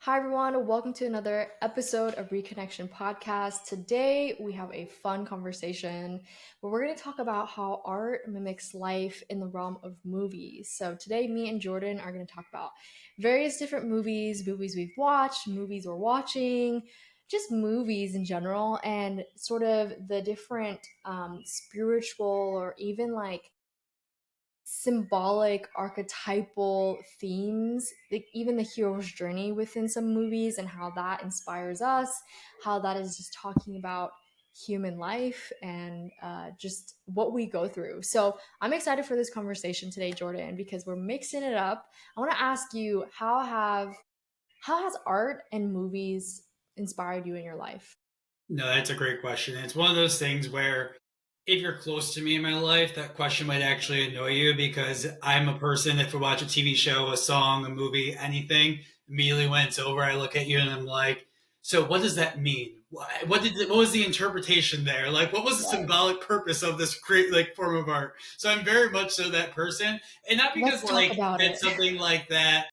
Hi, everyone. Welcome to another episode of Reconnection Podcast. Today, we have a fun conversation where we're going to talk about how art mimics life in the realm of movies. So, today, me and Jordan are going to talk about various different movies we've watched, movies we're watching, just movies in general, and sort of the different spiritual or even like symbolic archetypal themes, like even the hero's journey within some movies and how that inspires us, how that is just talking about human life and just what we go through. So I'm excited for this conversation today, Jordan, because we're mixing it up. I want to ask you, how has art and movies inspired you in your life? No, that's a great question. It's one of those things where if you're close to me in my life, that question might actually annoy you because I'm a person, if we watch a TV show, a song, a movie, anything, immediately when it's over, I look at you and I'm like, so what does that mean? What was the interpretation there? Like, what was the Yes. symbolic purpose of this great like form of art? So I'm very much so that person, and not because Let's talk like about it. that's something like that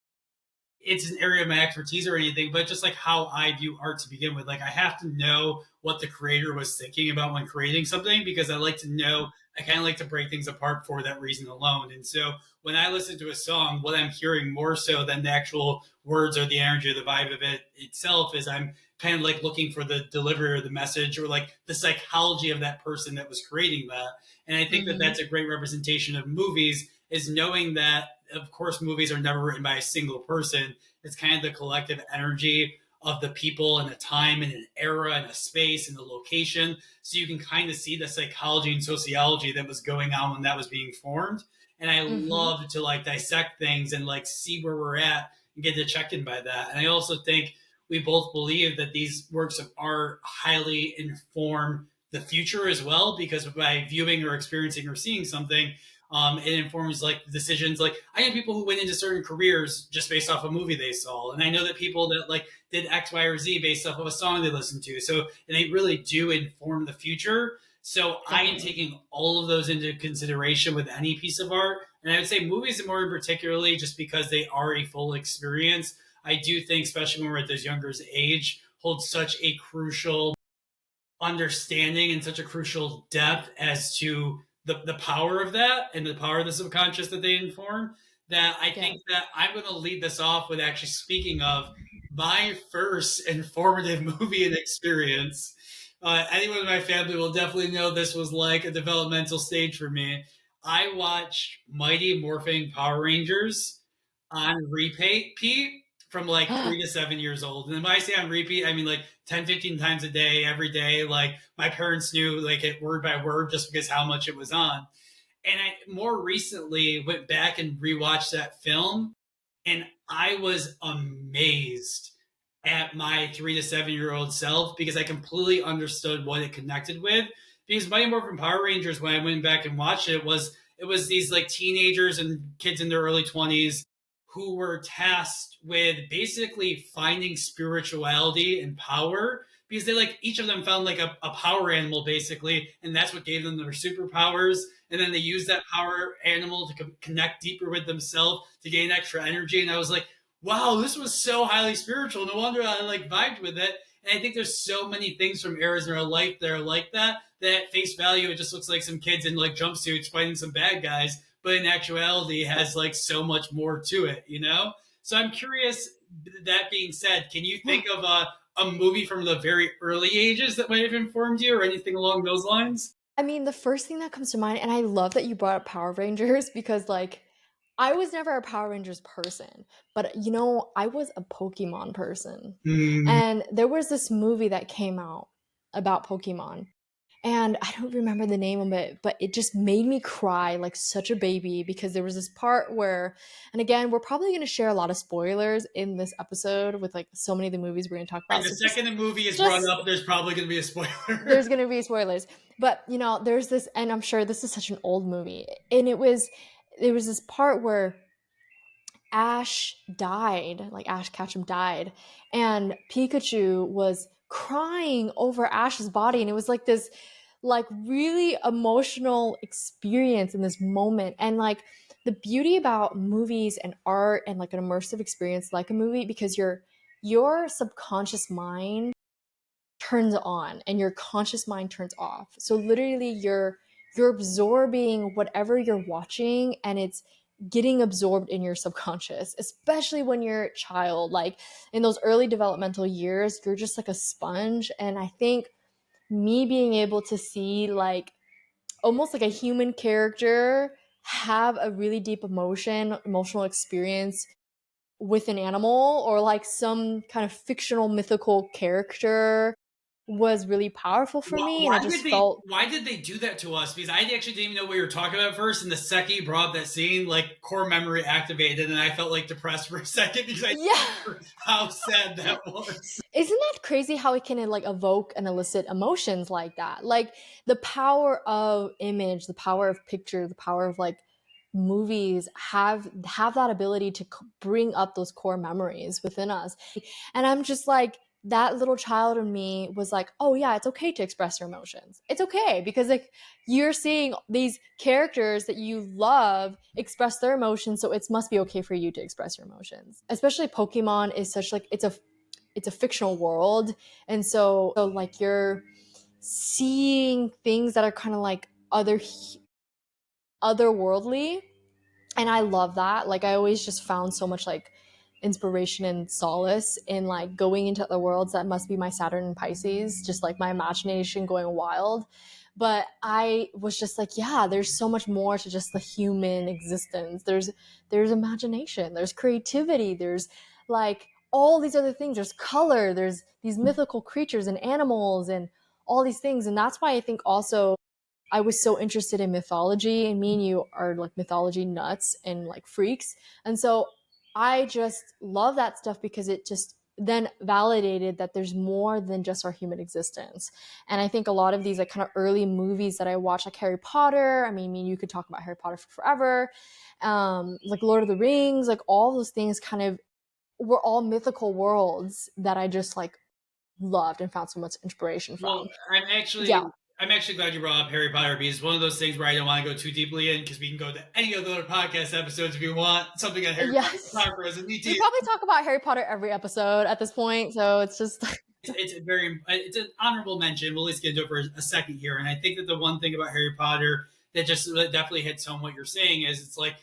it's an area of my expertise or anything, but just like how I view art to begin with. Like I have to know what the creator was thinking about when creating something because I like to know. I kind of like to break things apart for that reason alone. And so when I listen to a song, what I'm hearing more so than the actual words or the energy or the vibe of it itself is I'm kind of like looking for the delivery or the message or like the psychology of that person that was creating that. And I think that Hmm. that's a great representation of movies is knowing that of course movies are never written by a single person. It's kind of the collective energy of the people and a time and an era and a space and the location. So you can kind of see the psychology and sociology that was going on when that was being formed. And I Hmm. love to like dissect things and like see where we're at and get to check in by that. And I also think we both believe that these works of art highly inform the future as well, because by viewing or experiencing or seeing something, it informs like decisions. Like I know people who went into certain careers just based off a movie they saw, and I know that people that like did X, Y, or Z based off of a song they listened to. So and they really do inform the future. So I am Definitely. taking all of those into consideration with any piece of art, and I would say movies more in particularly, just because they already full experience. I do think, especially when we're at this younger age, holds such a crucial understanding and such a crucial depth as to the power of that and the power of the subconscious that they inform that I Yeah. think that I'm going to lead this off with actually speaking of my first informative movie and experience. Anyone in my family will definitely know this was like a developmental stage for me. I watched Mighty Morphin Power Rangers on repeat from like 3 to 7 years old. And when I say on repeat, I mean like 10, 15 times a day, every day. Like my parents knew like it word by word just because how much it was on. And I more recently went back and rewatched that film, and I was amazed at my 3 to 7 year old self because I completely understood what it connected with. Because Mighty Morphin Power Rangers, when I went back and watched it was these like teenagers and kids in their early 20s who were tasked with basically finding spirituality and power because they like each of them found like a power animal basically, and that's what gave them their superpowers. And then they used that power animal to connect deeper with themselves to gain extra energy. And I was like, wow, this was so highly spiritual. No wonder I like vibed with it. And I think there's so many things from eras in our life that are like that. That at face value, it just looks like some kids in like jumpsuits fighting some bad guys, but in actuality, has like so much more to it, you know. So I'm curious. That being said, can you think of a movie from the very early ages that might have informed you, or anything along those lines? I mean, the first thing that comes to mind, and I love that you brought up Power Rangers because, like, I was never a Power Rangers person, but I was a Pokemon person. Mm, And there was this movie that came out about Pokemon, and I don't remember the name of it, but it just made me cry like such a baby because there was this part where, and again, we're probably going to share a lot of spoilers in this episode with like so many of the movies we're going to talk and about. the So just, second a movie is brought just up, there's probably going to be a there's spoiler. gonna be spoilers, but there's this, and I'm sure this is such an old movie, and there was this part where Ash died, like Ash Ketchum died, and Pikachu was crying over Ash's body, and it was like this, like really emotional experience in this moment, and like the beauty about movies and art and like an immersive experience like a movie because your subconscious mind turns on and your conscious mind turns off. So literally you're absorbing whatever you're watching, and it's getting absorbed in your subconscious, especially when you're a child. Like in those early developmental years, you're just like a sponge. And I think me being able to see like almost like a human character have a really deep emotional experience with an animal, or like some kind of fictional mythical character, was really powerful for Why, me. And why I did just they felt, why did they do that to us? Because I actually didn't even know what you were talking about first, and the second you brought up that scene, like core memory activated, and I felt like depressed for a second because I yeah. remember how sad that was. Isn't that crazy how it can like evoke and elicit emotions like that? Like the power of image, the power of picture, the power of like movies have that ability to bring up those core memories within us. And I'm just like, that little child in me was like, oh yeah, it's okay to express your emotions. It's okay because like you're seeing these characters that you love express their emotions, so it must be okay for you to express your emotions. Especially Pokemon is such like it's a fictional world, and so like you're seeing things that are kind of like otherworldly, and I love that. Like I always just found so much like inspiration and solace in like going into other worlds. That must be my Saturn and Pisces, just like my imagination going wild. But I was just like, yeah, there's so much more to just the human existence. There's imagination, there's creativity, there's like all these other things, there's color, there's these mythical creatures and animals and all these things. And that's why I think also I was so interested in mythology, and me and you are like mythology nuts and like freaks. And so I just love that stuff because it just then validated that there's more than just our human existence. And I think a lot of these like kind of early movies that I watched, like Harry Potter, I mean you could talk about Harry Potter for forever, like Lord of the Rings, like all those things kind of were all mythical worlds that I just like loved and found so much inspiration Well, from. I'm Yeah. actually I'm actually glad you brought up Harry Potter because it's one of those things where I don't want to go too deeply in because we can go to any of the other podcast episodes if you want something on Harry Yes. Potter as a We DT. probably talk about Harry Potter every episode at this point, so it's just It's an honorable mention. We'll at least get into it for a second here. And I think that the one thing about Harry Potter that just definitely hits home what you're saying is it's like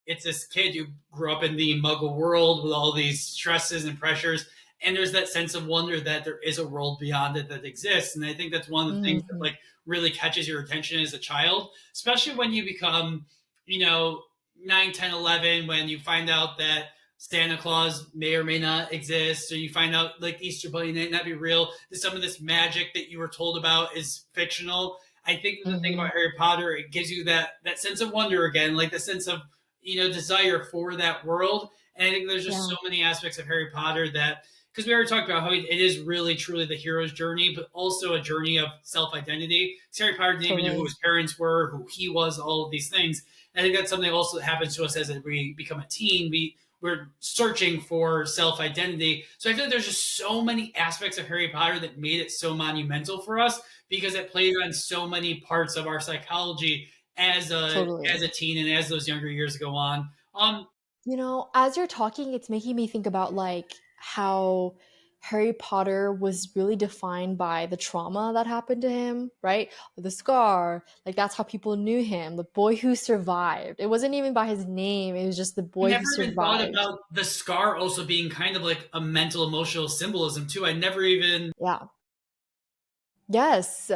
it's this kid who grew up in the muggle world with all these stresses and pressures. And there's that sense of wonder that there is a world beyond it that exists. And I think that's one of the things that Mhm. like really catches your attention as a child, especially when you become, 9, 10, 11, when you find out that Santa Claus may or may not exist, or you find out like Easter Bunny may not be real, that some of this magic that you were told about is fictional. I think the thing Mhm. about Harry Potter, it gives you that sense of wonder again, like the sense of desire for that world. And I think there's just Yeah, so many aspects of Harry Potter that because we already talked about how it is really truly the hero's journey, but also a journey of self identity. Harry Potter didn't even know who totally. his parents were, who he was, all of these things. And I think that's something also that happens to us as we become a teen. We're searching for self identity. So I feel like there's just so many aspects of Harry Potter that made it so monumental for us because it played on so many parts of our psychology as a Totally. teen and as those younger years go on. As you're talking, it's making me think about like how Harry Potter was really defined by the trauma that happened to him, right? The scar, like that's how people knew him, the boy who survived. It wasn't even by his name, it was just the I boy who never even thought survived. about the scar also being kind of like a mental emotional symbolism too. I never even Yeah. Yes,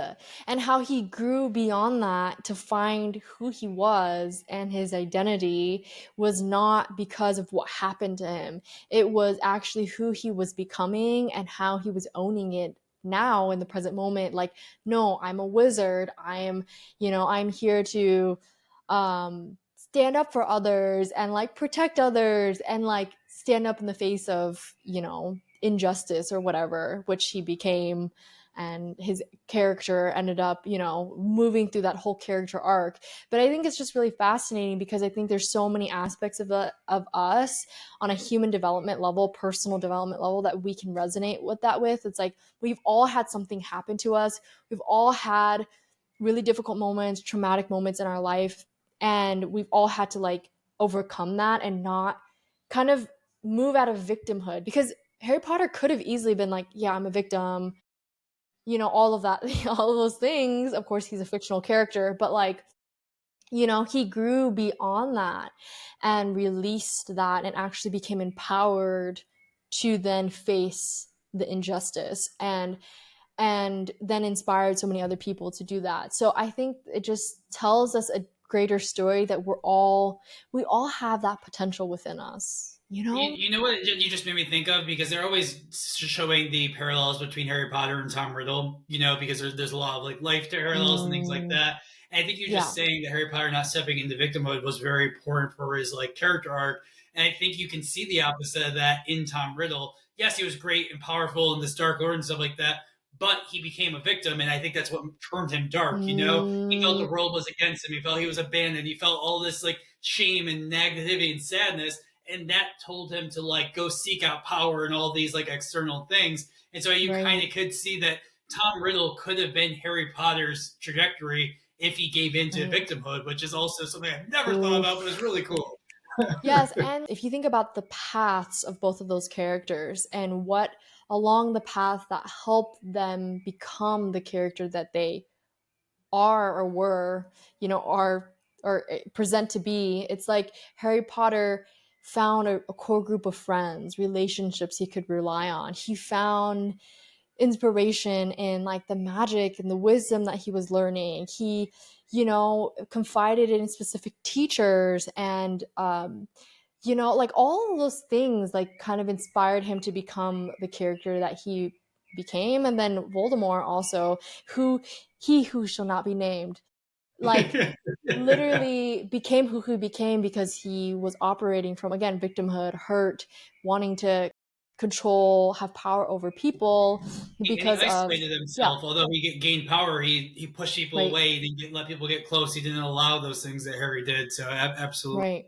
and how he grew beyond that to find who he was, and his identity was not because of what happened to him. It was actually who he was becoming and how he was owning it now in the present moment. Like, no, I'm a wizard. I'm here to stand up for others and like protect others and like stand up in the face of, injustice or whatever, which he became. And his character ended up, moving through that whole character arc. But I think it's just really fascinating because I think there's so many aspects of us on a human development level, personal development level, that we can resonate with that with. It's like we've all had something happen to us. We've all had really difficult moments, traumatic moments in our life, and we've all had to like overcome that and not kind of move out of victimhood, because Harry Potter could have easily been like, yeah, I'm a victim, all of that, all of those things. Of course, he's a fictional character, but like, he grew beyond that and released that and actually became empowered to then face the injustice and then inspired so many other people to do that. So I think it just tells us a greater story that we all have that potential within us, you know? You know what you just made me think of, because they're always showing the parallels between Harry Potter and Tom Riddle, because there's a lot of like life parallels and things like Mm, that. And I think you're just yeah. saying that Harry Potter not stepping into victimhood was very important for his like character arc. And I think you can see the opposite of that in Tom Riddle. Yes, he was great and powerful in this Dark Lord and stuff like that, but he became a victim, and I think that's what turned him dark. He felt the Mm, world was against him. He felt he was abandoned. He felt all this like shame and negativity and sadness, and that told him to like go seek out power and all these like external things. And so you kind right. of could see that Tom Riddle could have been Harry Potter's trajectory if he gave into Right. victimhood, which is also something I've never thought about, but it's Oof. really cool. Yes, and if you think about the paths of both of those characters and what along the path that helped them become the character that they are or were, are or present to be, it's like Harry Potter found a core group of friends, relationships he could rely on. He found inspiration in like the magic and the wisdom that he was learning. He, confided in specific teachers and like all of those things like kind of inspired him to become the character that he became. And then Voldemort also, who shall not be named, like literally became who he became because he was operating from, again, victimhood, hurt, wanting to control, have power over people And he because of, isolated yeah, himself. Although he gained power, he pushed people right, away. He didn't let people get close. He didn't allow those things that Harry did. So absolutely. right.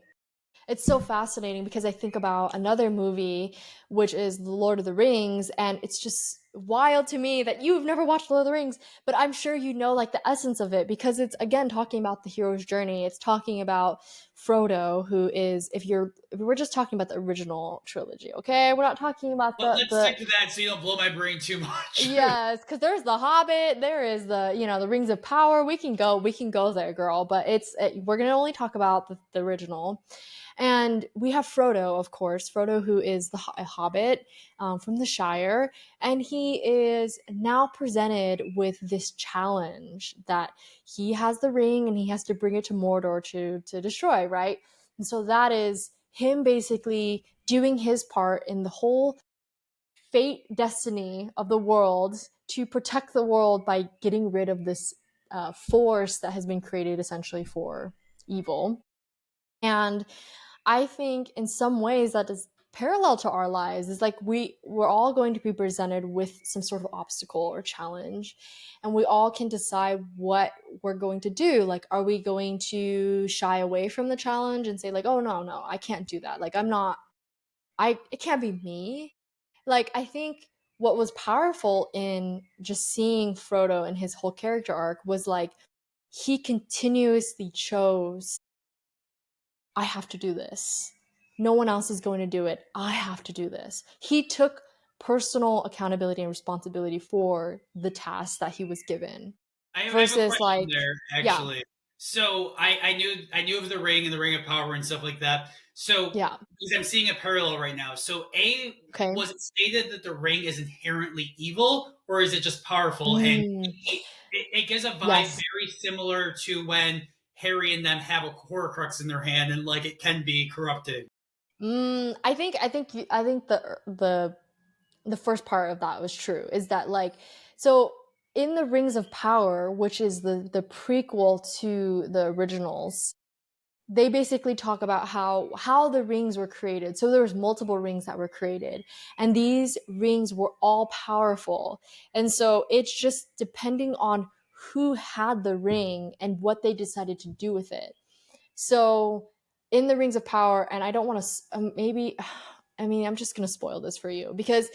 It's so fascinating because I think about another movie, which is The Lord of the Rings, and it's just wild to me that you've never watched Lord of the Rings, but I'm sure you know like the essence of it because it's again talking about the hero's journey. It's talking about Frodo, who is, if we're just talking about the original trilogy, okay? We're not talking about Let's the stick to that so you don't blow my brain too much. yes, because there's the Hobbit, there is the Rings of Power. We can go there, girl. But we're gonna only talk about the original. And we have Frodo, of course, Frodo, who is a hobbit from the Shire. And he is now presented with this challenge that he has the ring and he has to bring it to Mordor to destroy, right? And so that is him basically doing his part in the whole fate destiny of the world to protect the world by getting rid of this force that has been created essentially for evil. And I think in some ways that is parallel to our lives. Is like we're all going to be presented with some sort of obstacle or challenge, and we all can decide what we're going to do. Like, are we going to shy away from the challenge and say like, oh no, no, I can't do that, like I'm not, it can't be me. Like, I think what was powerful in just seeing Frodo and his whole character arc was like he continuously chose, I have to do this. No one else is going to do it. I have to do this. He took personal accountability and responsibility for the task that he was given I have a versus question like, there, yeah, actually. So I knew of the ring and the ring of power and stuff like that. So yeah, because I'm seeing a parallel right now. So okay. was it stated that the ring is inherently evil, or is it just powerful? And Mm, it gives a vibe yes. very similar to when Harry and them have a Horcrux in their hand, and like it can be corrupted. I think the first part of that was true. Is that like, so in the Rings of Power, which is the prequel to the originals, they basically talk about how the rings were created. So there was multiple rings that were created, and these rings were all powerful. And so it's just depending on who had the ring and what they decided to do with it. So in the Rings of Power, and I don't want to maybe, I mean, I'm just going to spoil this for you because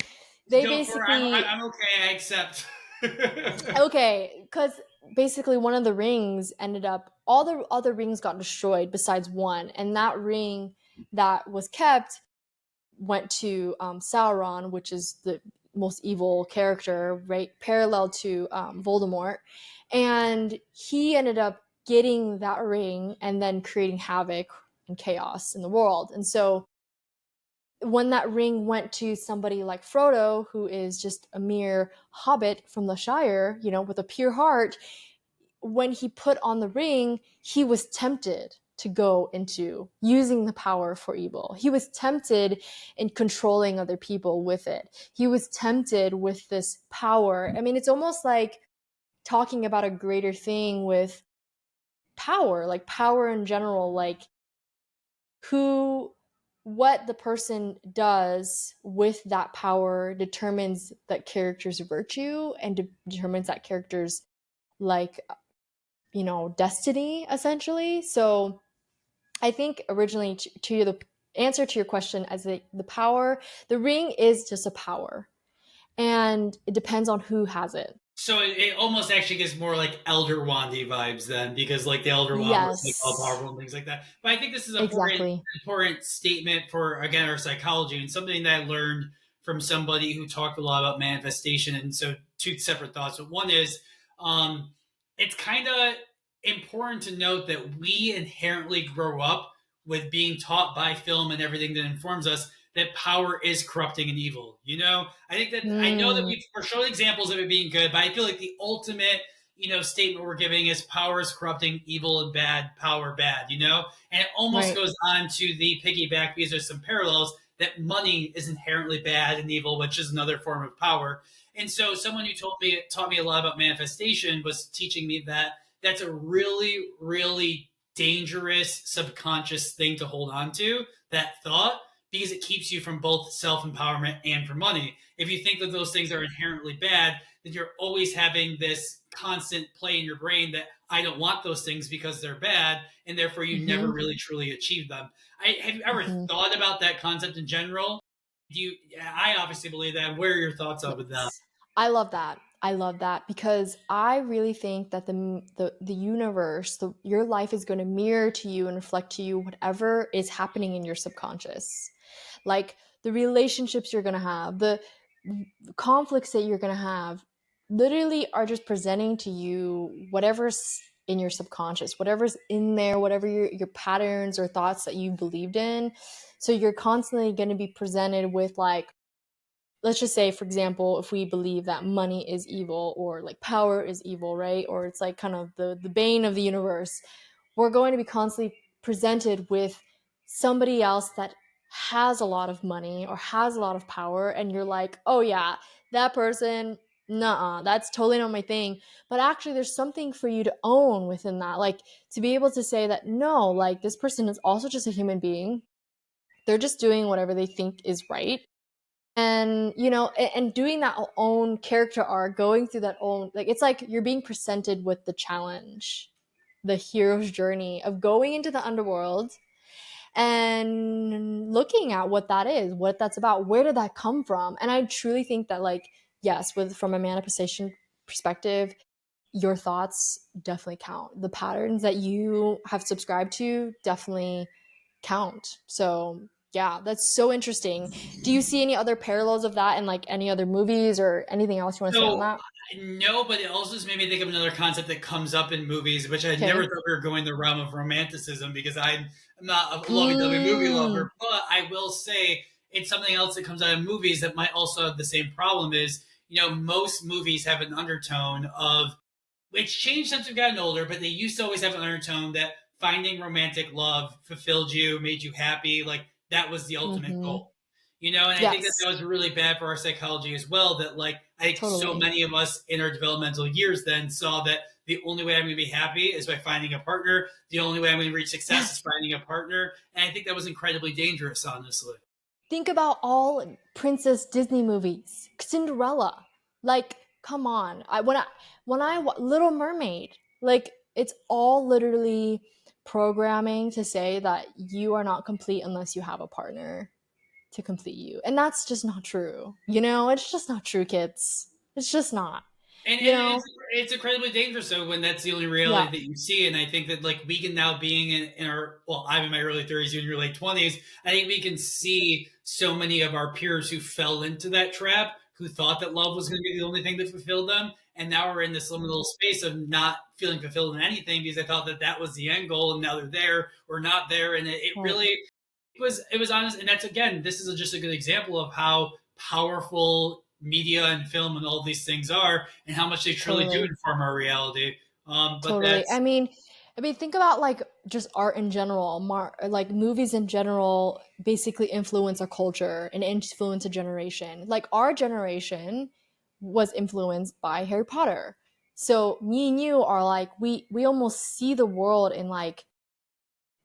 they Go for it. basically, I'm okay. I accept. okay, because basically one of the rings ended up, all the other rings got destroyed besides one, and that ring that was kept went to Sauron, which is the most evil character, right, parallel to Voldemort, and he ended up getting that ring and then creating havoc and chaos in the world. And so when that ring went to somebody like Frodo, who is just a mere hobbit from the Shire, with a pure heart, when he put on the ring, he was tempted to go into using the power for evil. He was tempted in controlling other people with it. He was tempted with this power. I mean, it's almost like talking about a greater thing with power, like power in general, like who what the person does with that power determines that character's virtue and determines that character's like destiny essentially. So I think originally to the answer to your question, as the power, the ring is just a power, and it depends on who has it. So it almost actually gives more like Elder Wandy vibes then, because like the Elder Wand was like all Yes, powerful and things like that. But I think this is an exactly. important statement for again our psychology, and something that I learned from somebody who talked a lot about manifestation. And so two separate thoughts. But one is it's kind of important to note that we inherently grow up with being taught by film and everything that informs us that power is corrupting and evil. I know that Mm, we're shown examples of it being good, but I feel like the ultimate, statement we're giving is power is corrupting, evil and bad, power bad, and it almost right. goes on to the piggyback because there's some parallels that money is inherently bad and evil, which is another form of power. And so someone who taught me a lot about manifestation was teaching me that that's a really, really dangerous subconscious thing to hold on to, that thought, because it keeps you from both self empowerment and for money. If you think that those things are inherently bad, then you're always having this constant play in your brain that I don't want those things because they're bad, and therefore you never Hmm. really truly achieve them. Have you ever Hmm. thought about that concept in general? I obviously believe that. What are your thoughts of that? Yes. I love that. I love that because I really think that the universe, your life is going to mirror to you and reflect to you whatever is happening in your subconscious. Like the relationships you're going to have, the conflicts that you're going to have literally are just presenting to you whatever's in your subconscious, whatever's in there, whatever your patterns or thoughts that you believed in. So you're constantly going to be presented with like, let's just say, for example, if we believe that money is evil or like power is evil, right, or it's like kind of the bane of the universe, we're going to be constantly presented with somebody else that has a lot of money or has a lot of power, and you're like, oh yeah, that person, nah, that's totally not my thing. But actually there's something for you to own within that, like to be able to say that no, like this person is also just a human being, they're just doing whatever they think is right. And and doing that own character arc, going through that own, like it's like you're being presented with the challenge, the hero's journey of going into the underworld and looking at what that is, what that's about, where did that come from. And I truly think that, like, yes, with from a manifestation perspective, your thoughts definitely count, the patterns that you have subscribed to definitely count. So yeah, that's so interesting. Do you see any other parallels of that in like any other movies or anything else you want to say on So that? no, but it also just made me think of another concept that comes up in movies, which I never Okay. thought we were going the realm of romanticism because I'm not a lovey-dovey movie Mm. lover. But I will say it's something else that comes out of movies that might also have the same problem. Is most movies have an undertone of, it's changed since we've gotten older, but they used to always have an undertone that finding romantic love fulfilled you, made you happy, like that was the ultimate Hmm. goal. And I think that Yes, that was really bad for our psychology as well. That like I think so totally. many of us in our developmental years then saw that the only way I'm going to be happy is by finding a partner. The only way I'm going to reach success is Yes. finding a partner, and I think that was incredibly dangerous, honestly. Think about all Princess Disney movies. Cinderella. Like, come on. Little Mermaid. Like, it's all literally programming to say that you are not complete unless you have a partner to complete you. And that's just not true. It's just not true, kids. It's just not. And You it's know? it's incredibly dangerous though when that's the only reality Yeah, that you see. And I think that like we can now being in our well, I'm in my early 30s, you're in your late 20s. I think we can see so many of our peers who fell into that trap, who thought that love was going to be the only thing that fulfilled them, and now we're in this liminal space of not feeling fulfilled in anything because I thought that that was the end goal, and now they're there or not there, and it right. really it was honest, and that's again, this is just a good example of how powerful media and film and all these things are, and how much they truly do Totally. inform our reality. But Totally. that's I mean, think about like just art in general, like movies in general basically influence our culture and influence a generation. Like our generation was influenced by Harry Potter. So me and you are like we almost see the world in like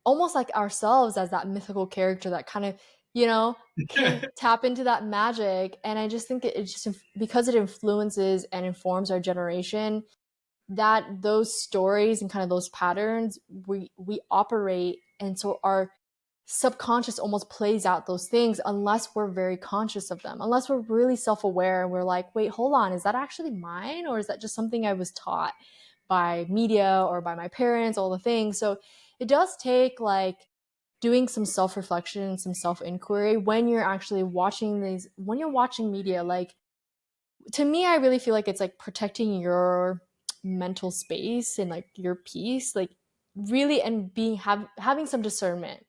almost like ourselves as that mythical character that kind of, you know, can tap into that magic. And I just think it just because it influences and informs our generation, that those stories and kind of those patterns we operate, and so our subconscious almost plays out those things unless we're very conscious of them, unless we're really self-aware and we're like, wait, hold on, is that actually mine, or is that just something I was taught by media or by my parents, all the things. So it does take like doing some self-reflection, some self-inquiry when you're actually watching these, when you're watching media. Like to me, I really feel like it's like protecting your mental space and like your peace, like really, and having some discernment.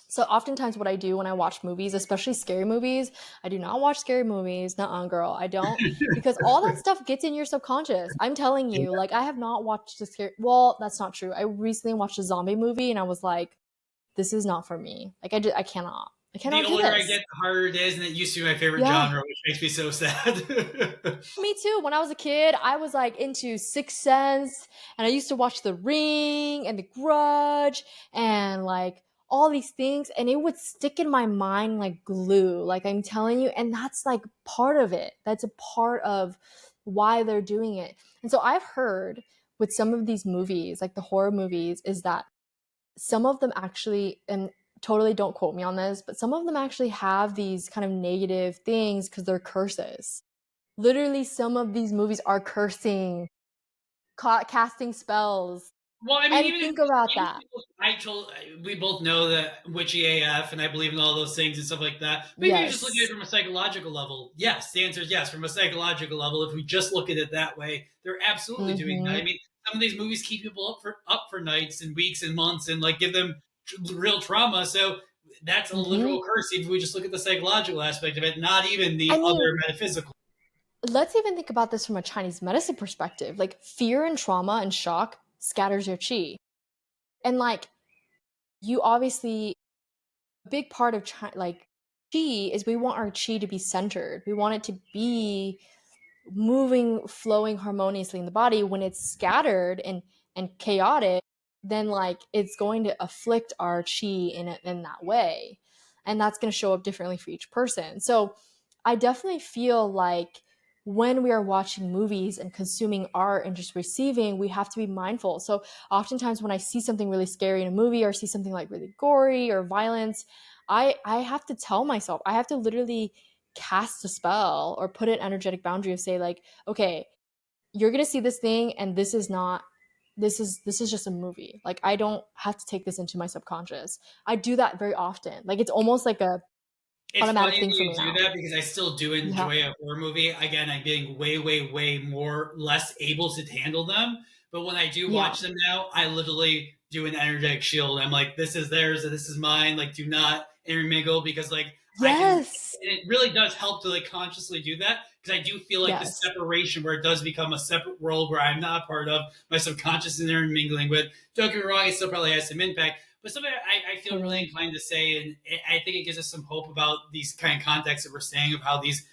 So oftentimes what I do when I watch movies, especially scary movies, I do not watch scary movies. Nuh-uh, girl, I don't, because all that stuff gets in your subconscious. I'm telling you, like I have not watched a scary. Well, that's not true. I recently watched a zombie movie and I was like, this is not for me. Like I cannot. I the cannot do older I get, this. the harder it is, and it used to be my favorite Yeah. genre, which makes me so sad. Me too. When I was a kid, I was like into Sixth Sense, and I used to watch The Ring and The Grudge and like all these things, and it would stick in my mind like glue. Like I'm telling you, and that's like part of it. That's a part of why they're doing it. And so I've heard with some of these movies, like the horror movies, is that some of them actually, and totally don't quote me on this, but some of them actually have these kind of negative things because they're curses. Literally, some of these movies are cursing, casting spells. Well, I mean, And think about that. I told we both know that witchy AF, and I believe in all those things and stuff like that. But if you just look at it Yes. from a psychological level, yes, the answer is yes. From a psychological level, if we just look at it that way, they're absolutely doing that. I Mm-hmm. mean, some of these movies keep people up for nights and weeks and months, and like give them real trauma. So that's a Mm-hmm. literal curse. If we just look at the psychological aspect of it, not even the I other mean, metaphysical. let's even think about this from a Chinese medicine perspective. Like, fear and trauma and shock scatters your chi. And, like, you obviously, a big part of like chi is we want our chi to be centered. We want it to be moving, flowing harmoniously in the body. When it's scattered and chaotic, then like it's going to afflict our chi in that way, and that's going to show up differently for each person. So I definitely feel like when we are watching movies and consuming art and just receiving, we have to be mindful. So oftentimes when I see something really scary in a movie or see something like really gory or violence, I have to tell myself, I have to literally cast a spell or put an energetic boundary of say like, okay, you're gonna see this thing and this is not, this is just a movie. Like I don't have to take this into my subconscious. I do that very often. Like it's almost like a It's automatic funny that thing for you me do now. that because I still do Yeah. enjoy a horror movie. Again, I'm being way, way, way more less able to handle them. But when I do Yeah. watch them now, I literally do an energetic shield. I'm like, this is theirs and this is mine. Like, do not intermingle because like I can. Yes. It really does help to like consciously do that because I do feel like the Yes. separation where it does become a separate world where I'm not part of my subconscious intermingling with. Don't get me wrong, it still probably has some impact, but something I feel really Totally. inclined to say, and I think it gives us some hope about these kind of contexts that we're saying of how these,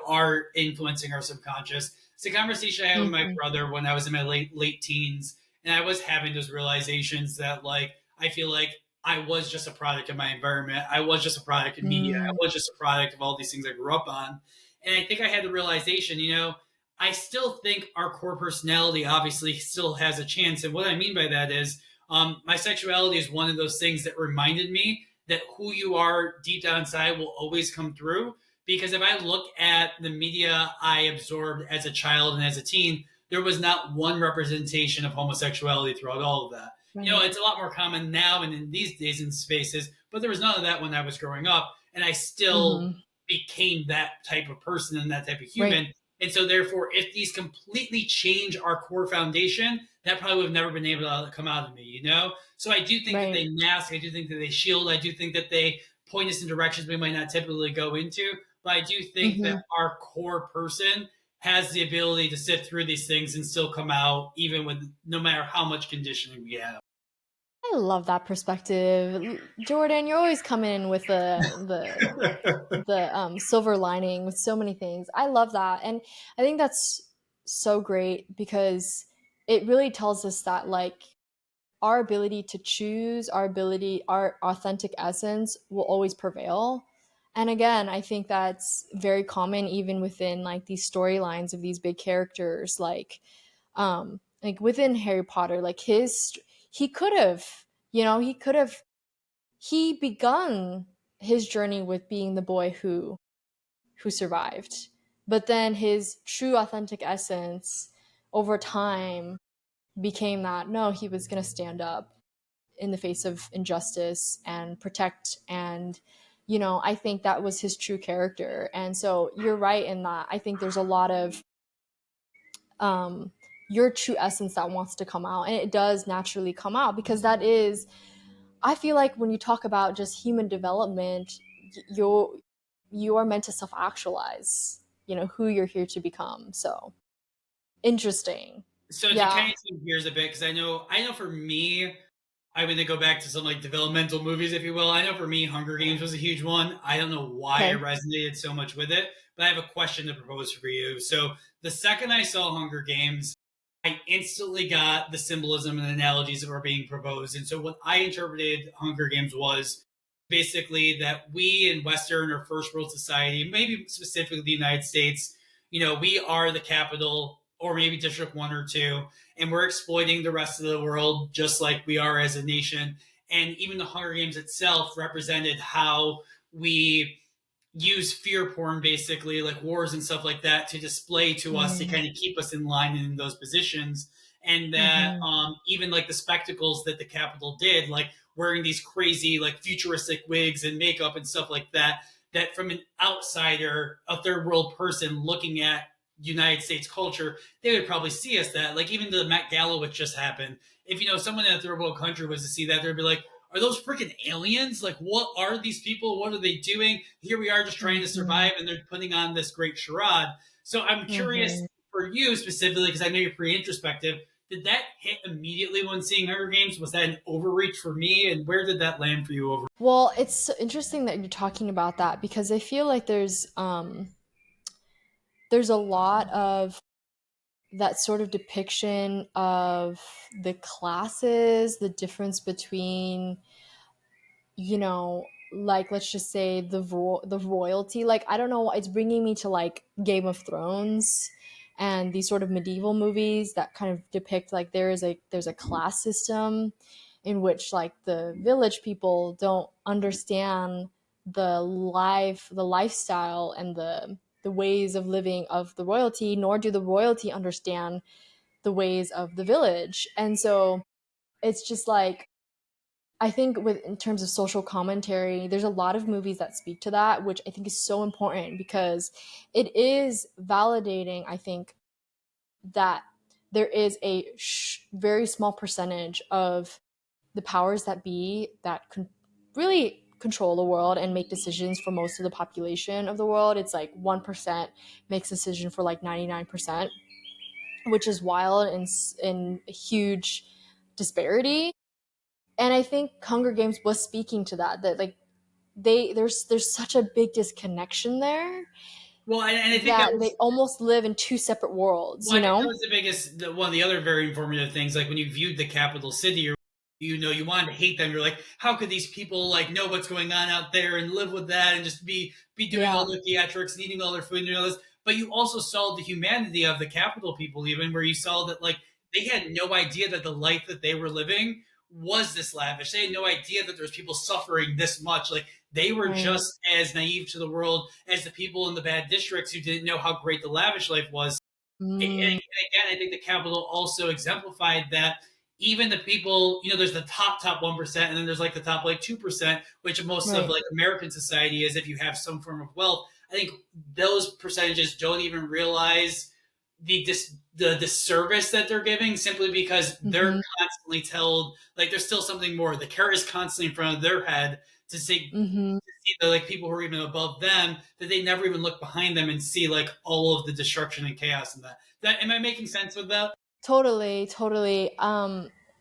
are influencing our subconscious. It's a conversation I had with my Mm-hmm. brother when I was in my late teens, and I was having those realizations that like I feel like I was just a product of my environment. I was just a product of media. I Mm. was just a product of all these things I grew up on. And I think I had the realization, I still think our core personality obviously still has a chance. And what I mean by that is my sexuality is one of those things that reminded me that who you are deep down inside will always come through. Because if I look at the media I absorbed as a child and as a teen, there was not one representation of homosexuality throughout all of that. You know, Right. it's a lot more common now and in these days in spaces, but there was none of that when I was growing up, and I still Mm-hmm. became that type of person and that type of Right. human. And so, therefore, if these completely change our core foundation, that probably would have never been able to come out of me, you know? So, I do think that Right. they mask, I do think that they shield, I do think that they point us in directions we might not typically go into. But I do think that Mm-hmm. our core person has the ability to sift through these things and still come out, even with no matter how much conditioning we have. I love that perspective. Jordan, you're always coming in with the silver lining with so many things. I love that. And I think that's so great because it really tells us that like our ability to choose, our ability, our authentic essence will always prevail. And again, I think that's very common even within like these storylines of these big characters like within Harry Potter, like he could have, he could have he begun his journey with being the boy who survived. But then his true authentic essence over time became that no, he was going to stand up in the face of injustice and protect and I think that was his true character. And so you're right in that. I think there's a lot of um your true essence that wants to come out, and it does naturally come out because that is, I feel like when you talk about just human development, you are meant to self-actualize, who you're here to become. So interesting. So to Yeah. kind of change gears a bit, because I know for me, I'm going to go back to some like developmental movies, if you will. I know for me, Hunger Games was a huge one. I don't know why I Okay. resonated so much with it, but I have a question to propose for you. So the second I saw Hunger Games, I instantly got the symbolism and analogies that were being proposed. And so what I interpreted Hunger Games was basically that we in Western or first world society, maybe specifically the United States, we are the capital or maybe District 1 or 2, and we're exploiting the rest of the world just like we are as a nation. And even the Hunger Games itself represented how we use fear porn, basically like wars and stuff like that, to display to us to Mm-hmm. kind of keep us in line and in those positions. And that Mm-hmm. even like the spectacles that the Capitol did, like wearing these crazy like futuristic wigs and makeup and stuff like that, that from an outsider, a third world person looking at United States culture, they would probably see us that. Like even the Met Gala, which just happened, if someone in a third world country was to see that, they'd be like, are those freaking aliens? Like, what are these people? What are they doing? Here we are just trying to Mm-hmm. survive, and they're putting on this great charade. So I'm curious Mm-hmm. for you specifically, because I know you're pretty introspective. Did that hit immediately when seeing Hunger Games? Was that an overreach for me? And where did that land for you over? Well, it's interesting that you're talking about that because I feel like there's a lot of that sort of depiction of the classes, the difference between, like let's just say the royalty. Like I don't know, it's bringing me to like Game of Thrones and these sort of medieval movies that kind of depict like there's a class system in which like the village people don't understand the lifestyle and the ways of living of the royalty, nor do the royalty understand the ways of the village. And so it's just like I think with in terms of social commentary, there's a lot of movies that speak to that, which I think is so important because it is validating, I think, that there is a very small percentage of the powers that be that really control the world and make decisions for most of the population of the world. It's like 1% makes decision for like 99%, which is wild and in a huge disparity. And I think Hunger Games was speaking to that like there's such a big disconnection there Well, and I think that that they was almost live in two separate worlds, Well, I think that was the biggest, one of the other very informative things. Like when you viewed the capital city, or you wanted to hate them. You're like, how could these people like know what's going on out there and live with that and just be doing all Yeah, their theatrics and eating all their food and all this? But you also saw the humanity of the capital people, even where you saw that like they had no idea that the life that they were living was this lavish. They had no idea that there was people suffering this much. Like they were right. just as naive to the world as the people in the bad districts who didn't know how great the lavish life was. Mm, again, I think the Capitol also exemplified that even the people, there's the top 1%, and then there's like the top like 2%, which most of right. like American society is if you have some form of wealth. I think those percentages don't even realize the disservice that they're giving simply because they're Mm-hmm. constantly told like there's still something more. The carrot is constantly in front of their head to say Mm-hmm. see the like people who are even above them that they never even look behind them and see like all of the destruction and chaos in that. Am I making sense with that? Totally, totally.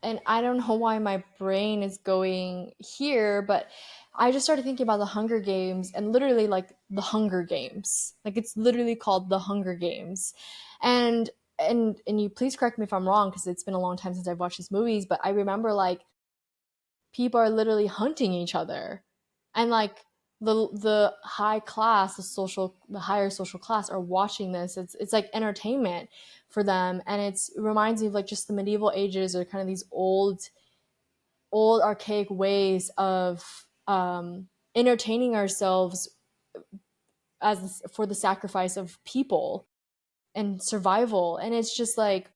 And I don't know why my brain is going here, but I just started thinking about the Hunger Games and literally like the Hunger Games. Like it's literally called the Hunger Games. And and you please correct me if I'm wrong because it's been a long time since I've watched these movies, but I remember like people are literally hunting each other. And like the high class, the higher social class are watching this. It's like entertainment for them, and it reminds me of like just the medieval ages or kind of these old archaic ways of entertaining ourselves as for the sacrifice of people and survival. And it's just like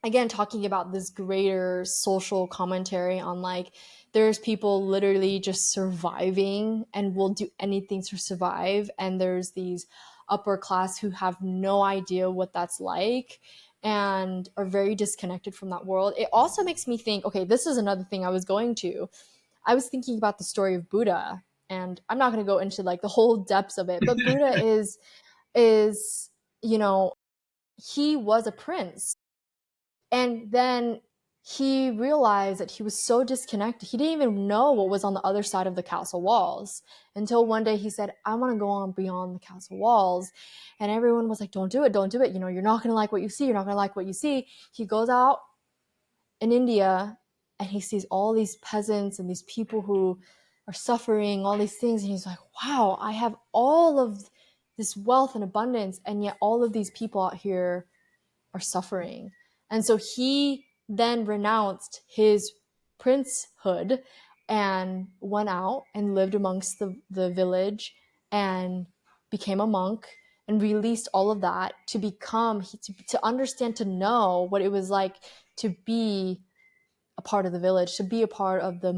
again talking about this greater social commentary on like there's people literally just surviving and will do anything to survive, and there's these upper class who have no idea what that's like and are very disconnected from that world. It also makes me think, okay, this is another thing I was thinking about the story of Buddha, and I'm not going to go into like the whole depths of it, but Buddha is you know, he was a prince, and then he realized that he was so disconnected. He didn't even know what was on the other side of the castle walls until one day he said, I want to go on beyond the castle walls. And everyone was like, don't do it, don't do it. You know, you're not going to like what you see. You're not going to like what you see. He goes out in India and he sees all these peasants and these people who are suffering, all these things. And he's like, wow, I have all of this wealth and abundance. And yet all of these people out here are suffering. And so he then renounced his princehood and went out and lived amongst the village and became a monk and released all of that to become to understand, to know what it was like to be a part of the village, to be a part of the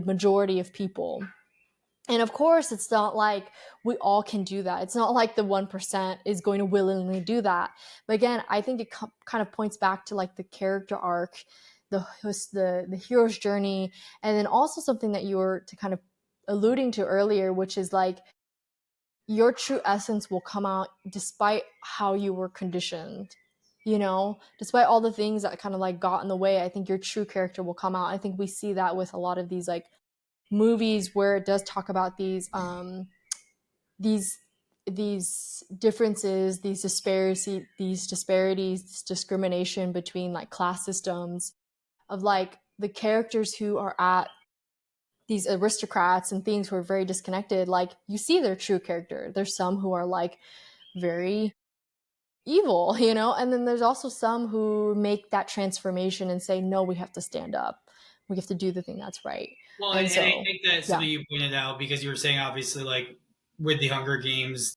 majority of people. And of course, it's not like we all can do that. It's not like the 1% is going to willingly do that. But again, I think it kind of points back to like the character arc, the hero's journey, and then also something that you were to kind of alluding to earlier, which is like your true essence will come out despite how you were conditioned. You know, despite all the things that kind of like got in the way, I think your true character will come out. I think we see that with a lot of these like movies where it does talk about these these differences, these disparities, this discrimination between like class systems of like the characters who are at these aristocrats and things who are very disconnected. Like you see their true character. There's some who are like very evil, you know, and then there's also some who make that transformation and say, no, we have to stand up. We have to do the thing that's right. Well, And and I so, think that's yeah. something you pointed out because you were saying obviously like with the Hunger Games,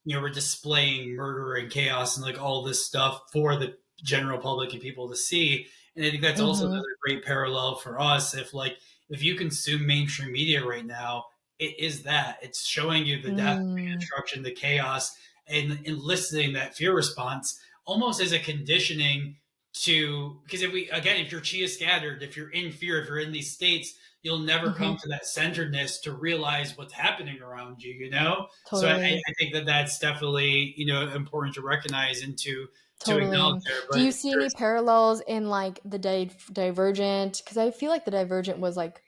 we're displaying murder and chaos and like all this stuff for the general public and people to see. And I think that's also Mm-hmm. another great parallel for us. If you consume mainstream media right now, it is that it's showing you the death, the Mm. destruction, the chaos, and enlisting that fear response almost as a conditioning to because if you're chia scattered, if you're in fear, if you're in these states, you'll never Mm-hmm. come to that centeredness to realize what's happening around you, you know? So Totally. I think that that's definitely important to recognize and to acknowledge Totally. there. Do But you see any parallels in like the Divergent? Because I feel like the Divergent was like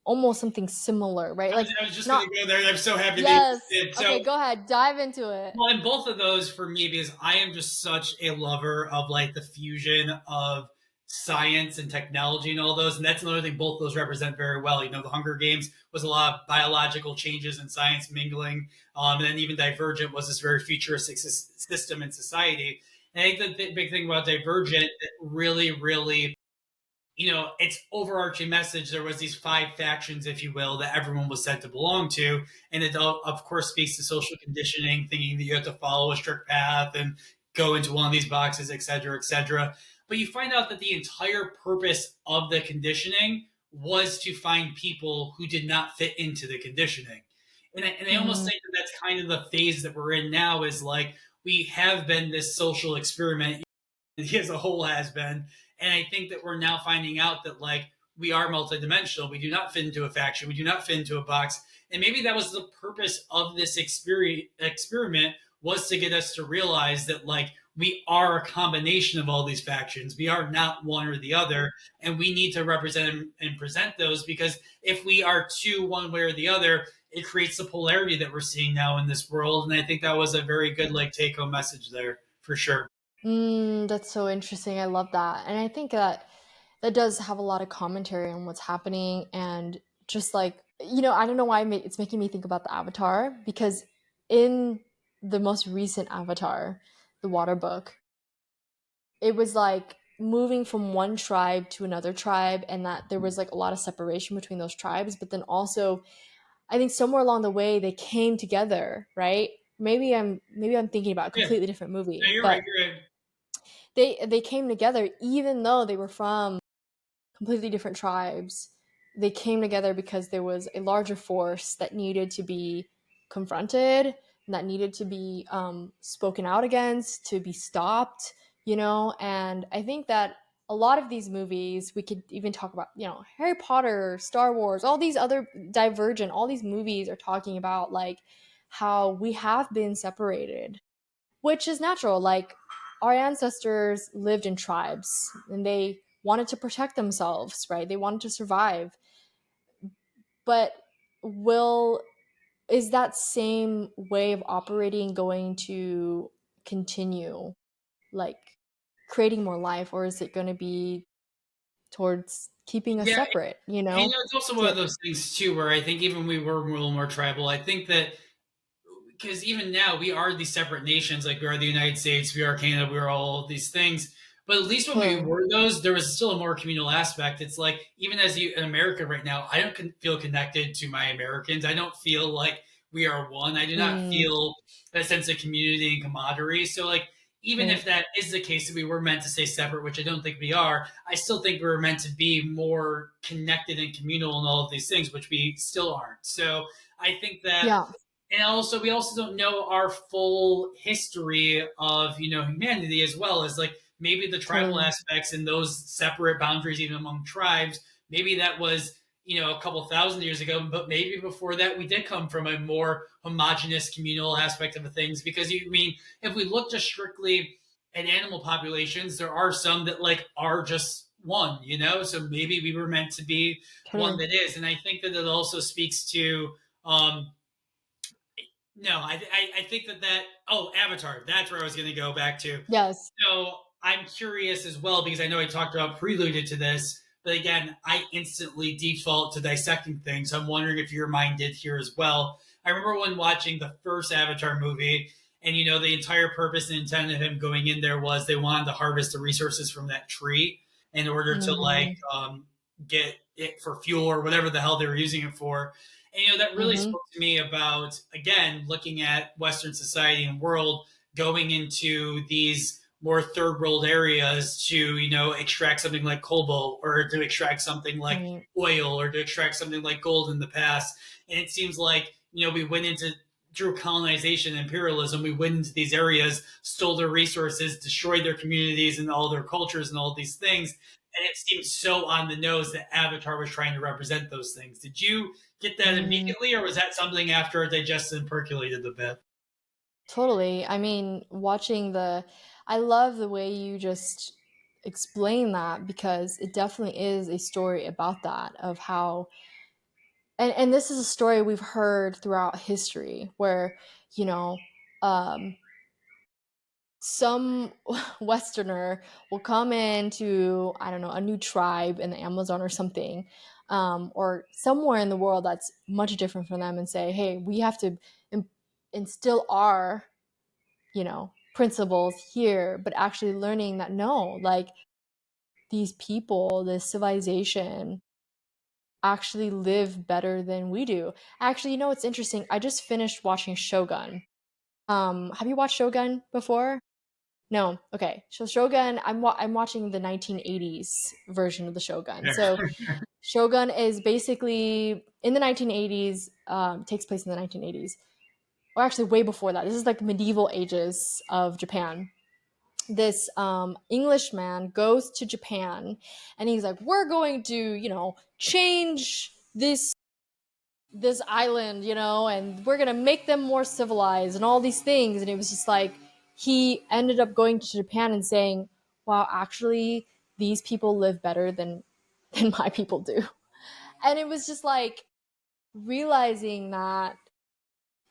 almost something similar, right? Like I was just going not. to go there. I'm so happy that you Yes. did. So Okay, go ahead. Dive into it. well, and both of those for me, because I am just such a lover of like the fusion of science and technology and all those. And that's another thing both those represent very well. The Hunger Games was a lot of biological changes and science mingling. And then even Divergent was this very futuristic system in society. And I think the big thing about Divergent that really, really its overarching message, there was these five factions, if you will, that everyone was said to belong to. And it, of course, speaks to social conditioning, thinking that you have to follow a strict path and go into one of these boxes, et cetera, et cetera. But you find out that the entire purpose of the conditioning was to find people who did not fit into the conditioning. And I almost Mm, think that that's kind of the phase that we're in now is like we have been this social experiment as a whole has been. And I think that we're now finding out that like we are multidimensional. We do not fit into a faction. We do not fit into a box. And maybe that was the purpose of this experiment was to get us to realize that like we are a combination of all these factions. We are not one or the other, and we need to represent and present those because if we are two, one way or the other, it creates the polarity that we're seeing now in this world. And I think that was a very good like take home message there for sure. that's so interesting. I love that. And I think that that does have a lot of commentary on what's happening. And just like, I don't know why it's making me think about the Avatar, because in the most recent Avatar, the Water Book, it was like moving from one tribe to another tribe, and that there was like a lot of separation between those tribes. But then also, I think somewhere along the way they came together, right? Maybe I'm thinking about a Yeah, completely different no, movie, you're right. but You're right. they came together even though they were from completely different tribes. They came together because there was a larger force that needed to be confronted, and that needed to be spoken out against, to be stopped, And I think that a lot of these movies, we could even talk about, Harry Potter, Star Wars, all these other Divergent, all these movies are talking about like how we have been separated, which is natural. Like, our ancestors lived in tribes and they wanted to protect themselves, right? They wanted to survive. But will is that same way of operating going to continue, like creating more life, or is it going to be towards keeping us Yeah, separate, and it's also one of to those things too, where I think even we were a little more tribal. I think that because even now we are these separate nations, like we are the United States, we are Canada, we are all of these things. But at least when we totally. were those, there was still a more communal aspect. It's like even as you in America right now, I don't feel connected to my Americans. I don't feel like we are one. I do not Mm, feel that sense of community and camaraderie. So like even right. if that is the case that we were meant to stay separate, which I don't think we are, I still think we were meant to be more connected and communal and all of these things, which we still aren't. So I think that Yeah, and also we also don't know our full history of humanity as well as like maybe the tribal totally. aspects and those separate boundaries even among tribes maybe that was a couple thousand years ago but maybe before that we did come from a more homogenous communal aspect of the things because you I mean if we look just strictly at animal populations there are some that like are just one so maybe we were meant to be one Totally. that is and I think that it also speaks to um no, I think that oh Avatar, that's where I was going to go back to. Yes. So I'm curious as well because I know I talked about preluded to this, but again, I instantly default to dissecting things. So I'm wondering if your mind did here as well. I remember when watching the first Avatar movie, and the entire purpose and intent of him going in there was they wanted to harvest the resources from that tree in order to like Mm-hmm. get it for fuel or whatever the hell they were using it for. And that really Mm-hmm. spoke to me about again looking at Western society and world going into these more third world areas to extract something like cobalt or to extract something like Right. oil or to extract something like gold in the past and it seems like we went into through colonization and imperialism we went into these areas stole their resources destroyed their communities and all their cultures and all these things and it seems so on the nose that Avatar was trying to represent those things. Did you get that Mm. immediately or was that something after it digested and percolated a bit? Totally. I mean, I love the way you just explain that, because it definitely is a story about that, of how, and this is a story we've heard throughout history where, you know, um, some Westerner will come into, I don't know, a new tribe in the Amazon or something, or somewhere in the world that's much different from them, and say, hey, we have to instill our principles here, but actually learning that no, like, these people, this civilization actually live better than we do. Actually, it's interesting. I just finished watching Shogun. Have you watched Shogun before? No, okay. So Shogun, I'm watching the 1980s version of the Shogun. So Shogun is basically in the 1980s, takes place in the 1980s, or actually way before that. This is like medieval ages of Japan. This Englishman goes to Japan, and he's like, "We're going to, change this island, and we're gonna make them more civilized and all these things." And it was just like he ended up going to Japan and saying, "Wow, actually, these people live better than my people do." And it was just like realizing that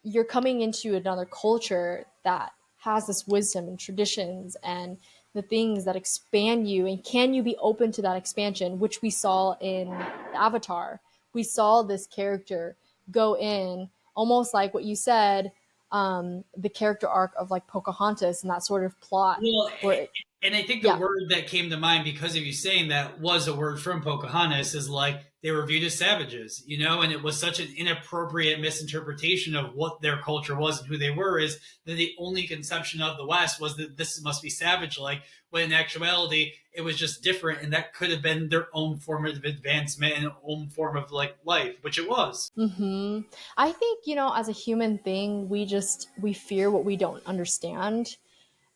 you're coming into another culture that has this wisdom and traditions and the things that expand you, and can you be open to that expansion, which we saw in Avatar. We saw this character go in almost like what you said, the character arc of like Pocahontas and that sort of plot Well, where it, and I think the yeah. word that came to mind because of you saying that was a word from Pocahontas is like they were viewed as savages, and it was such an inappropriate misinterpretation of what their culture was and who they were, is that the only conception of the West was that this must be savage like, when in actuality it was just different, and that could have been their own form of advancement and own form of like life, which it was. I think, as a human thing, we fear what we don't understand.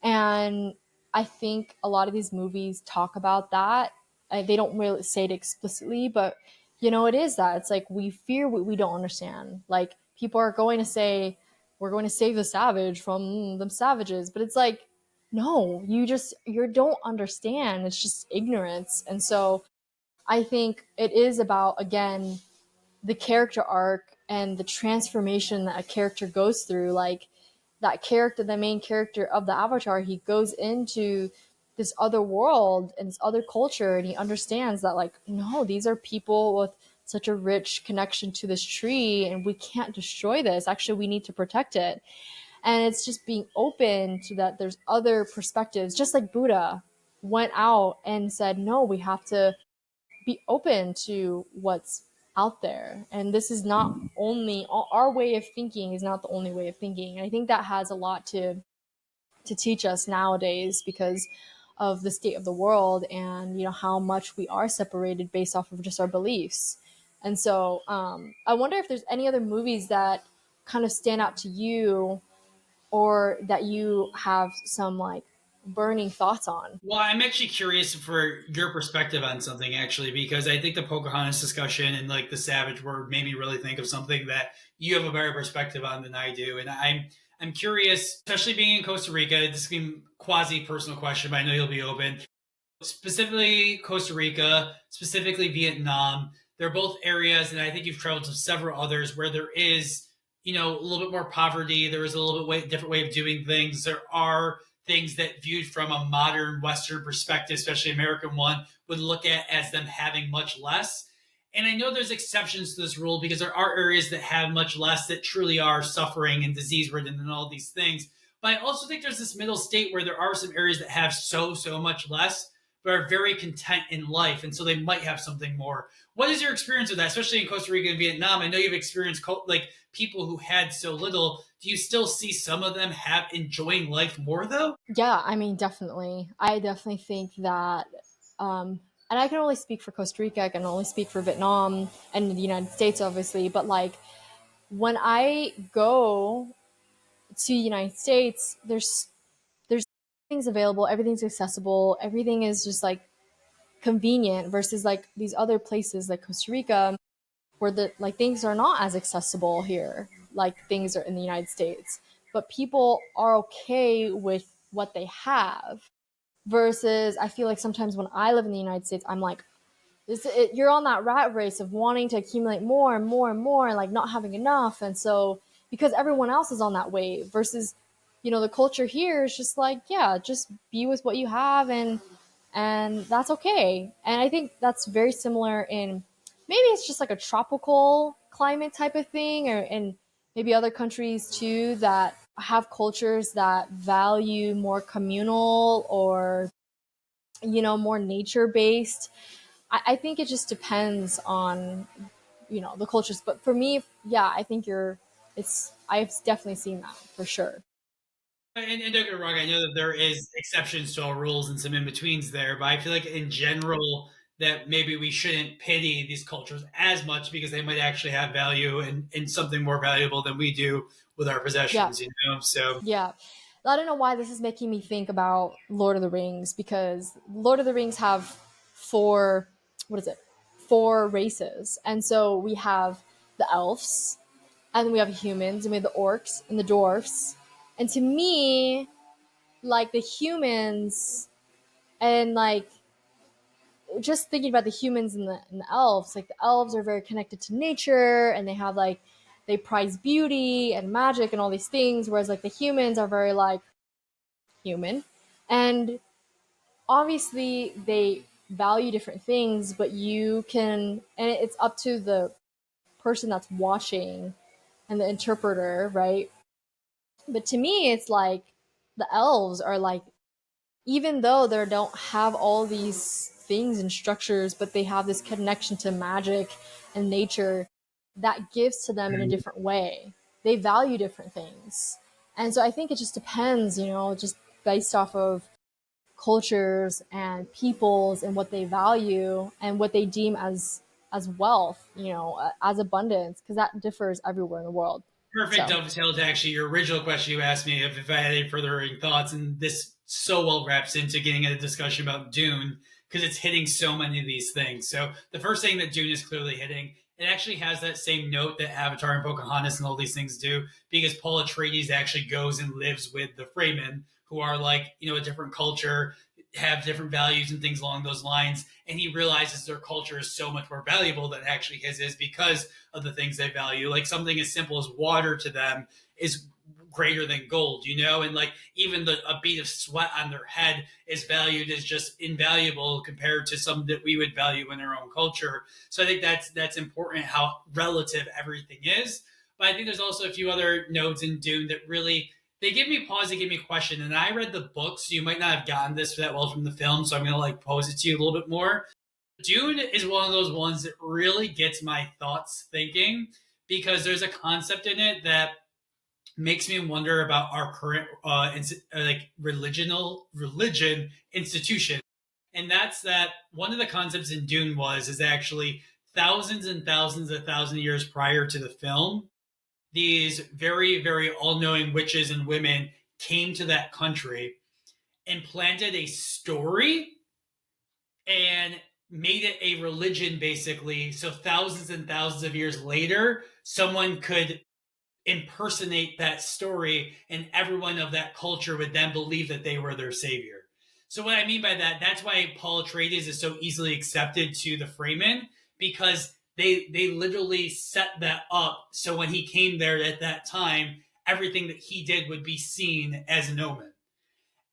And I think a lot of these movies talk about that. They don't really say it explicitly, but it is that. It's like we fear what we don't understand. Like people are going to say, we're going to save the savage from them savages. But it's like, no, you don't understand. It's just ignorance. And so I think it is about, again, the character arc and the transformation that a character goes through. Like that character, the main character of the Avatar, he goes into this other world and this other culture, and he understands that, like, no, these are people with such a rich connection to this tree, and we can't destroy this. Actually, we need to protect it. And it's just being open to that there's other perspectives, just like Buddha went out and said, no, we have to be open to what's out there. And this is not only our way of thinking is not the only way of thinking. And I think that has a lot to teach us nowadays because of the state of the world, and how much we are separated based off of just our beliefs. And so I wonder if there's any other movies that kind of stand out to you, or that you have some like burning thoughts on. Well, I'm actually curious for your perspective on something, actually, because I think the Pocahontas discussion and like the savage word made me really think of something that you have a better perspective on than I do. And I'm curious, especially being in Costa Rica. This can be quasi personal question, but I know you'll be open. Specifically Costa Rica, specifically Vietnam. They're both areas, and I think you've traveled to several others where there is, a little bit more poverty. There is a little bit different way of doing things. There are things that, viewed from a modern Western perspective, especially American one, would look at as them having much less. And I know there's exceptions to this rule because there are areas that have much less that truly are suffering and disease ridden and all these things. But I also think there's this middle state where there are some areas that have so much less, but are very content in life, and so they might have something more. What is your experience with that, especially in Costa Rica and Vietnam? I know you've experienced like people who had so little. Do you still see some of them have enjoying life more though? Yeah, I mean, definitely. I definitely think that, and I can only speak for Costa Rica, I can only speak for Vietnam and the United States, obviously, but like when I go to the United States, there's things available, everything's accessible, everything is just like convenient versus like these other places like Costa Rica where the like things are not as accessible here like things are in the United States. But people are okay with what they have, versus I feel like sometimes when I live in the United States, I'm like, you're on that rat race of wanting to accumulate more and more and more and like not having enough. And so because everyone else is on that wave, versus the culture here is just like, yeah, just be with what you have, and that's okay. And I think that's very similar in, maybe it's just like a tropical climate type of thing, or in maybe other countries too that have cultures that value more communal, or more nature based. I think it just depends on the cultures. But for me, yeah, I think I've definitely seen that for sure. And don't get me wrong, I know that there is exceptions to all rules and some in betweens there, but I feel like in general that maybe we shouldn't pity these cultures as much because they might actually have value and something more valuable than we do with our Yeah, possessions, So yeah. I don't know why this is making me think about Lord of the Rings, because Lord of the Rings have four, what is it? Four races. And so we have the elves, and we have humans, and we have the orcs and the dwarfs. And to me, like the humans and like just thinking about the humans and the elves, like the elves are very connected to nature, and they have like they prize beauty and magic and all these things, whereas like the humans are very like human. And obviously they value different things, but you can, and it's up to the person that's watching and the interpreter, right? But to me, it's like the elves are like, even though they don't have all these things and structures, but they have this connection to magic and nature that gives to them in a different way. They value different things. And so I think it just depends, just based off of cultures and peoples and what they value and what they deem as wealth, as abundance, because that differs everywhere in the world. perfect So dovetail to actually your original question you asked me if I had any furthering thoughts, and this so well wraps into getting a discussion about Dune because it's hitting so many of these things. So the first thing that Dune is clearly hitting, it actually has that same note that Avatar and Pocahontas and all these things do, because Paul Atreides actually goes and lives with the Fremen, who are like a different culture, have different values and things along those lines, and he realizes their culture is so much more valuable than actually his is because of the things they value. Like something as simple as water to them is greater than gold, and like even a bead of sweat on their head is valued as just invaluable compared to some that we would value in our own culture. So I think that's important how relative everything is. But I think there's also a few other nodes in Dune that really they give me pause, they give me question. And I read the book, so you might not have gotten this that well from the film. So I'm gonna like pose it to you a little bit more. Dune is one of those ones that really gets my thoughts thinking because there's a concept in it that makes me wonder about our current like religion institution, and that's that one of the concepts in Dune is actually thousands and thousands of years prior to the film, these very very all-knowing witches and women came to that country and planted a story and made it a religion basically, so thousands and thousands of years later someone could impersonate that story and everyone of that culture would then believe that they were their savior. So what I mean by that, that's why Paul Atreides is so easily accepted to the Fremen, because they literally set that up so when he came there at that time, everything that he did would be seen as an omen.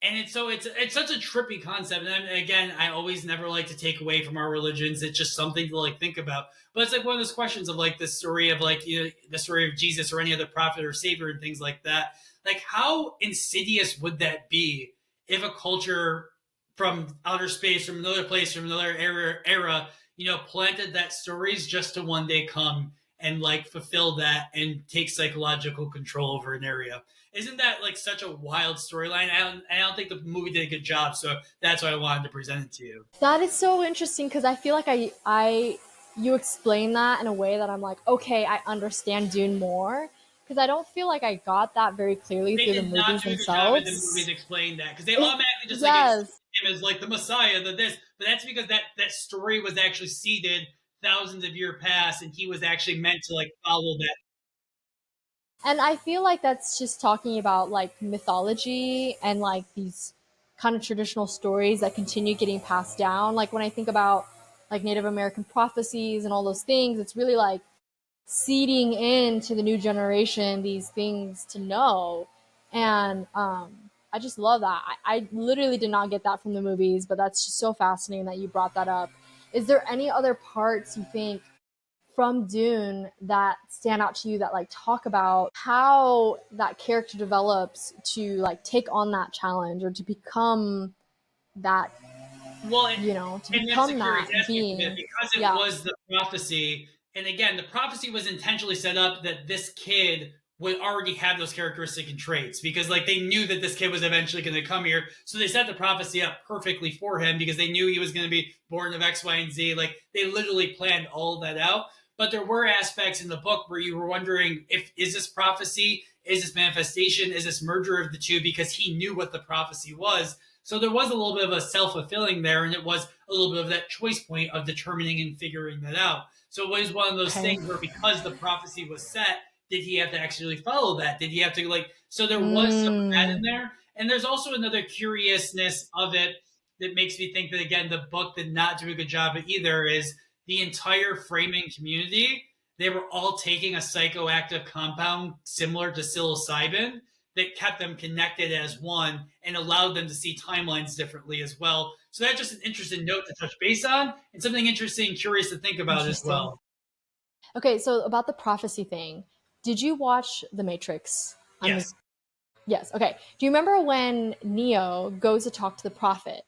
And it's such a trippy concept. And again, I always never like to take away from our religions. It's just something to like think about. But it's like one of those questions of like the story of like the story of Jesus or any other prophet or savior and things like that. Like how insidious would that be if a culture from outer space, from another place, from another era, planted that stories just to one day come and like fulfill that and take psychological control over an area. Isn't that like such a wild storyline? I don't think the movie did a good job, so that's why I wanted to present it to you. that is so interesting, because I feel like you explain that in a way that I'm like, okay, I understand Dune more, because I don't feel like I got that very clearly They through the did not movies do a good job in the themselves. movies explaining that because they automatically just like Yes. accept him as like the Messiah, the this, but that's because that story was actually seeded thousands of year past, and he was actually meant to like follow that. And I feel like that's just talking about like mythology and like these kind of traditional stories that continue getting passed down. Like when I think about like Native American prophecies and all those things, it's really like seeding into the new generation these things to know. And I just love that. I literally did not get that from the movies, but that's just so fascinating that you brought that up. Is there any other parts you think from Dune that stand out to you that like talk about how that character develops to like take on that challenge or to become that, Well, to and that's the become that curiosity of it being? because it Yeah. was the prophecy. And again, the prophecy was intentionally set up that this kid would already have those characteristic and traits because like they knew that this kid was eventually going to come here, so they set the prophecy up perfectly for him because they knew he was going to be born of X, Y, and Z. Like they literally planned all of that out. But there were aspects in the book where you were wondering if is this prophecy, is this manifestation, is this merger of the two, because he knew what the prophecy was. So there was a little bit of a self-fulfilling there, and it was a little bit of that choice point of determining and figuring that out. So it was one of those Okay. things where because the prophecy was set, did he have to actually follow that? Did he have to like? So there was some of that in Mm, there, and there's also another curiousness of it that makes me think that again the book did not do a good job of either. Is the entire framing community? They were all taking a psychoactive compound similar to psilocybin that kept them connected as one and allowed them to see timelines differently as well. So that's just an interesting note to touch base on and something interesting, curious to think about as interesting. well. Okay, so about the prophecy thing, did you watch The Matrix? I'm Yes. Yes. Okay. Do you remember when Neo goes to talk to the prophet,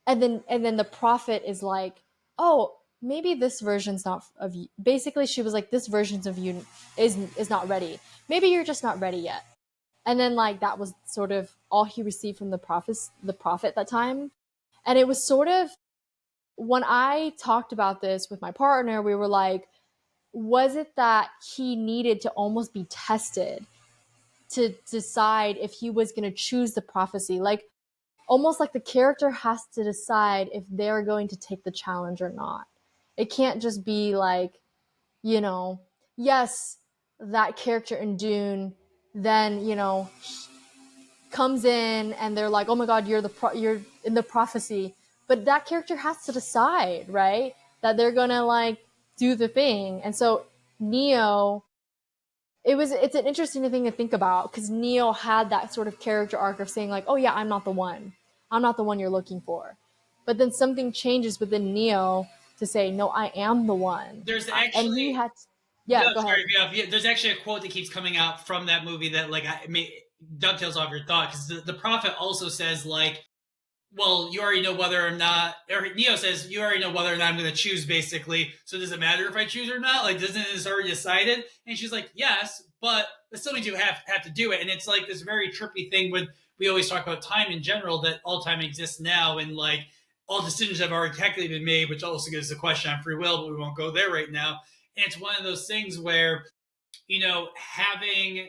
and then the prophet is like, "Oh, maybe this version's not of you." Basically, she was like, "This version's of you is not ready. Maybe you're just not ready yet." And then like that was sort of all he received from the prophet that time. And it was sort of when I talked about this with my partner, we were like, was it that he needed to almost be tested to decide if he was going to choose the prophecy? Like almost like the character has to decide if they're going to take the challenge or not. It can't just be like, you know, yes, that character in Dune then, comes in and they're like, "Oh my god, you're in the prophecy." But that character has to decide, right? That they're going to like do the thing. And so Neo, it's an interesting thing to think about because Neo had that sort of character arc of saying like, "Oh yeah, I'm not the one. I'm not the one you're looking for." But then something changes within Neo to say, "No, I am the one." There's And he actually had no, yeah, go sorry, ahead. yeah, there's actually a quote that keeps coming out from that movie that like dovetails off your thought because the prophet also says like, well, you already know whether or not, or Neo says, you already know whether or not I'm going to choose, basically. So does it matter if I choose or not? Like, doesn't it already decided? And she's like, yes, but that still means you have to do it. And it's like this very trippy thing with, we always talk about time in general, that all time exists now. And like, all decisions have already technically been made, which also gives the question on free will, but we won't go there right now. And it's one of those things where, having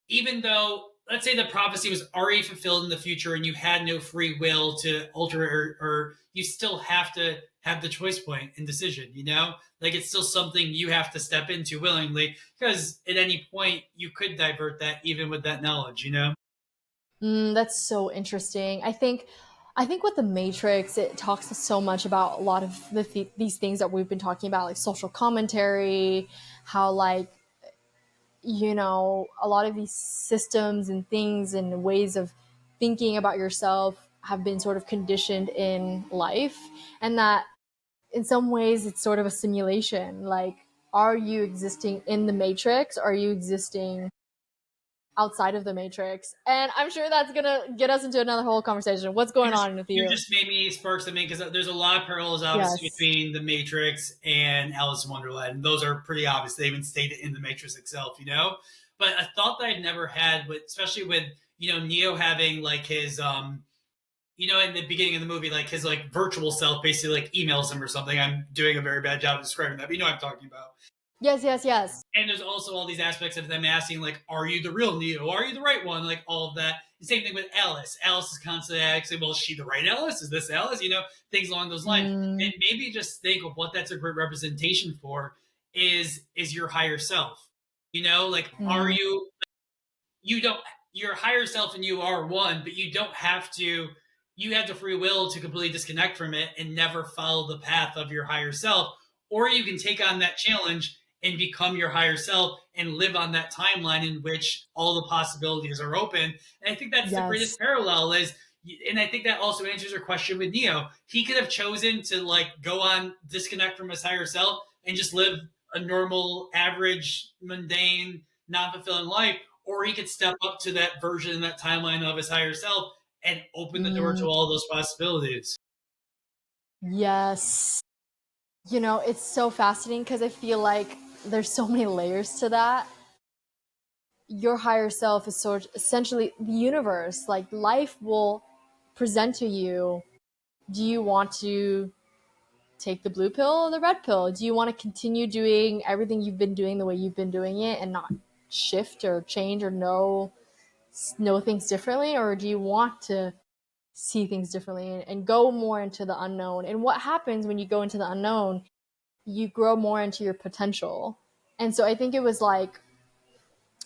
even though let's say the prophecy was already fulfilled in the future and you had no free will to alter it, or you still have to have the choice point and decision, like it's still something you have to step into willingly because at any point you could divert that even with that knowledge. That's so interesting. I think with the Matrix, it talks so much about a lot of these things that we've been talking about, like social commentary, how like a lot of these systems and things and ways of thinking about yourself have been sort of conditioned in life, and that in some ways it's sort of a simulation. Like, are you existing in the Matrix? Are you existing outside of the Matrix? And I'm sure that's gonna get us into another whole conversation. What's you going just on with you you? just made me spark something because there's a lot of parallels obviously Yes. between the Matrix and Alice in Wonderland. And those are pretty obvious. They even stated in the Matrix itself. But a thought that I've never had, with especially with Neo having like his in the beginning of the movie, like his like virtual self basically like emails him or something. I'm doing a very bad job of describing that, but you know what I'm talking about. Yes, yes, yes. And there's also all these aspects of them asking, like, are you the real Neo? Are you the right one? Like all of that. The same thing with Alice. Alice is constantly asking, well, is she the right Alice? Is this Alice? Things along those lines. Mm, And maybe just think of what that's a great representation for is your higher self. Like are mm, you don't your higher self and you are one, but you have the free will to completely disconnect from it and never follow the path of your higher self. Or you can take on that challenge and become your higher self and live on that timeline in which all the possibilities are open. And I think that's the greatest yes. parallel is, and I think that also answers your question with Neo. He could have chosen to like go on, disconnect from his higher self and just live a normal, average, mundane, non-fulfilling life, or he could step up to that version, that timeline of his higher self, and open the door to Mm, all those possibilities. yes. It's so fascinating because I feel like there's so many layers to that. your higher self is sort of essentially the universe. Like life will present to you, do you want to take the blue pill or the red pill? Do you want to continue doing everything you've been doing the way you've been doing it and not shift or change or know things differently, or do you want to see things differently and go more into the unknown? And what happens when you go into the unknown? You grow more into your potential. And so I think it was like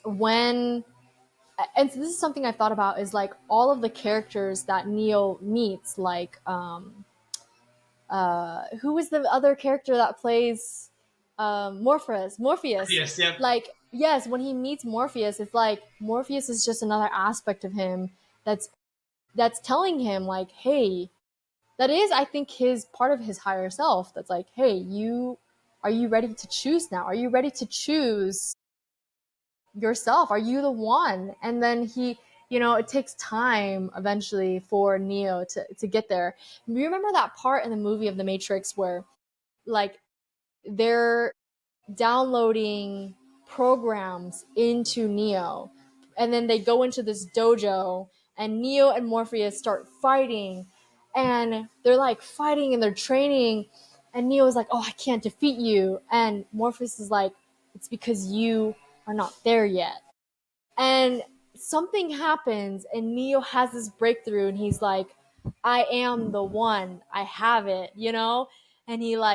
when, and so this is something I've thought about, is like all of the characters that Neo meets, like who was the other character that plays Morpheus. Yes, yep. Like, yes, when he meets Morpheus, it's like Morpheus is just another aspect of him that's telling him like, hey, that is, I think, his part of his higher self that's like, hey, you, are you ready to choose now? Are you ready to choose yourself? Are you the one? And then he, it takes time eventually for Neo to get there. You remember that part in the movie of The Matrix where like they're downloading programs into Neo, and then they go into this dojo, and Neo and Morpheus start fighting, and they're like fighting and they're training, and Neo is like, "Oh, I can't defeat you," and Morpheus is like, "It's because you are not there yet." And something happens, and Neo has this breakthrough, and he's like, "I am the one. I have it," and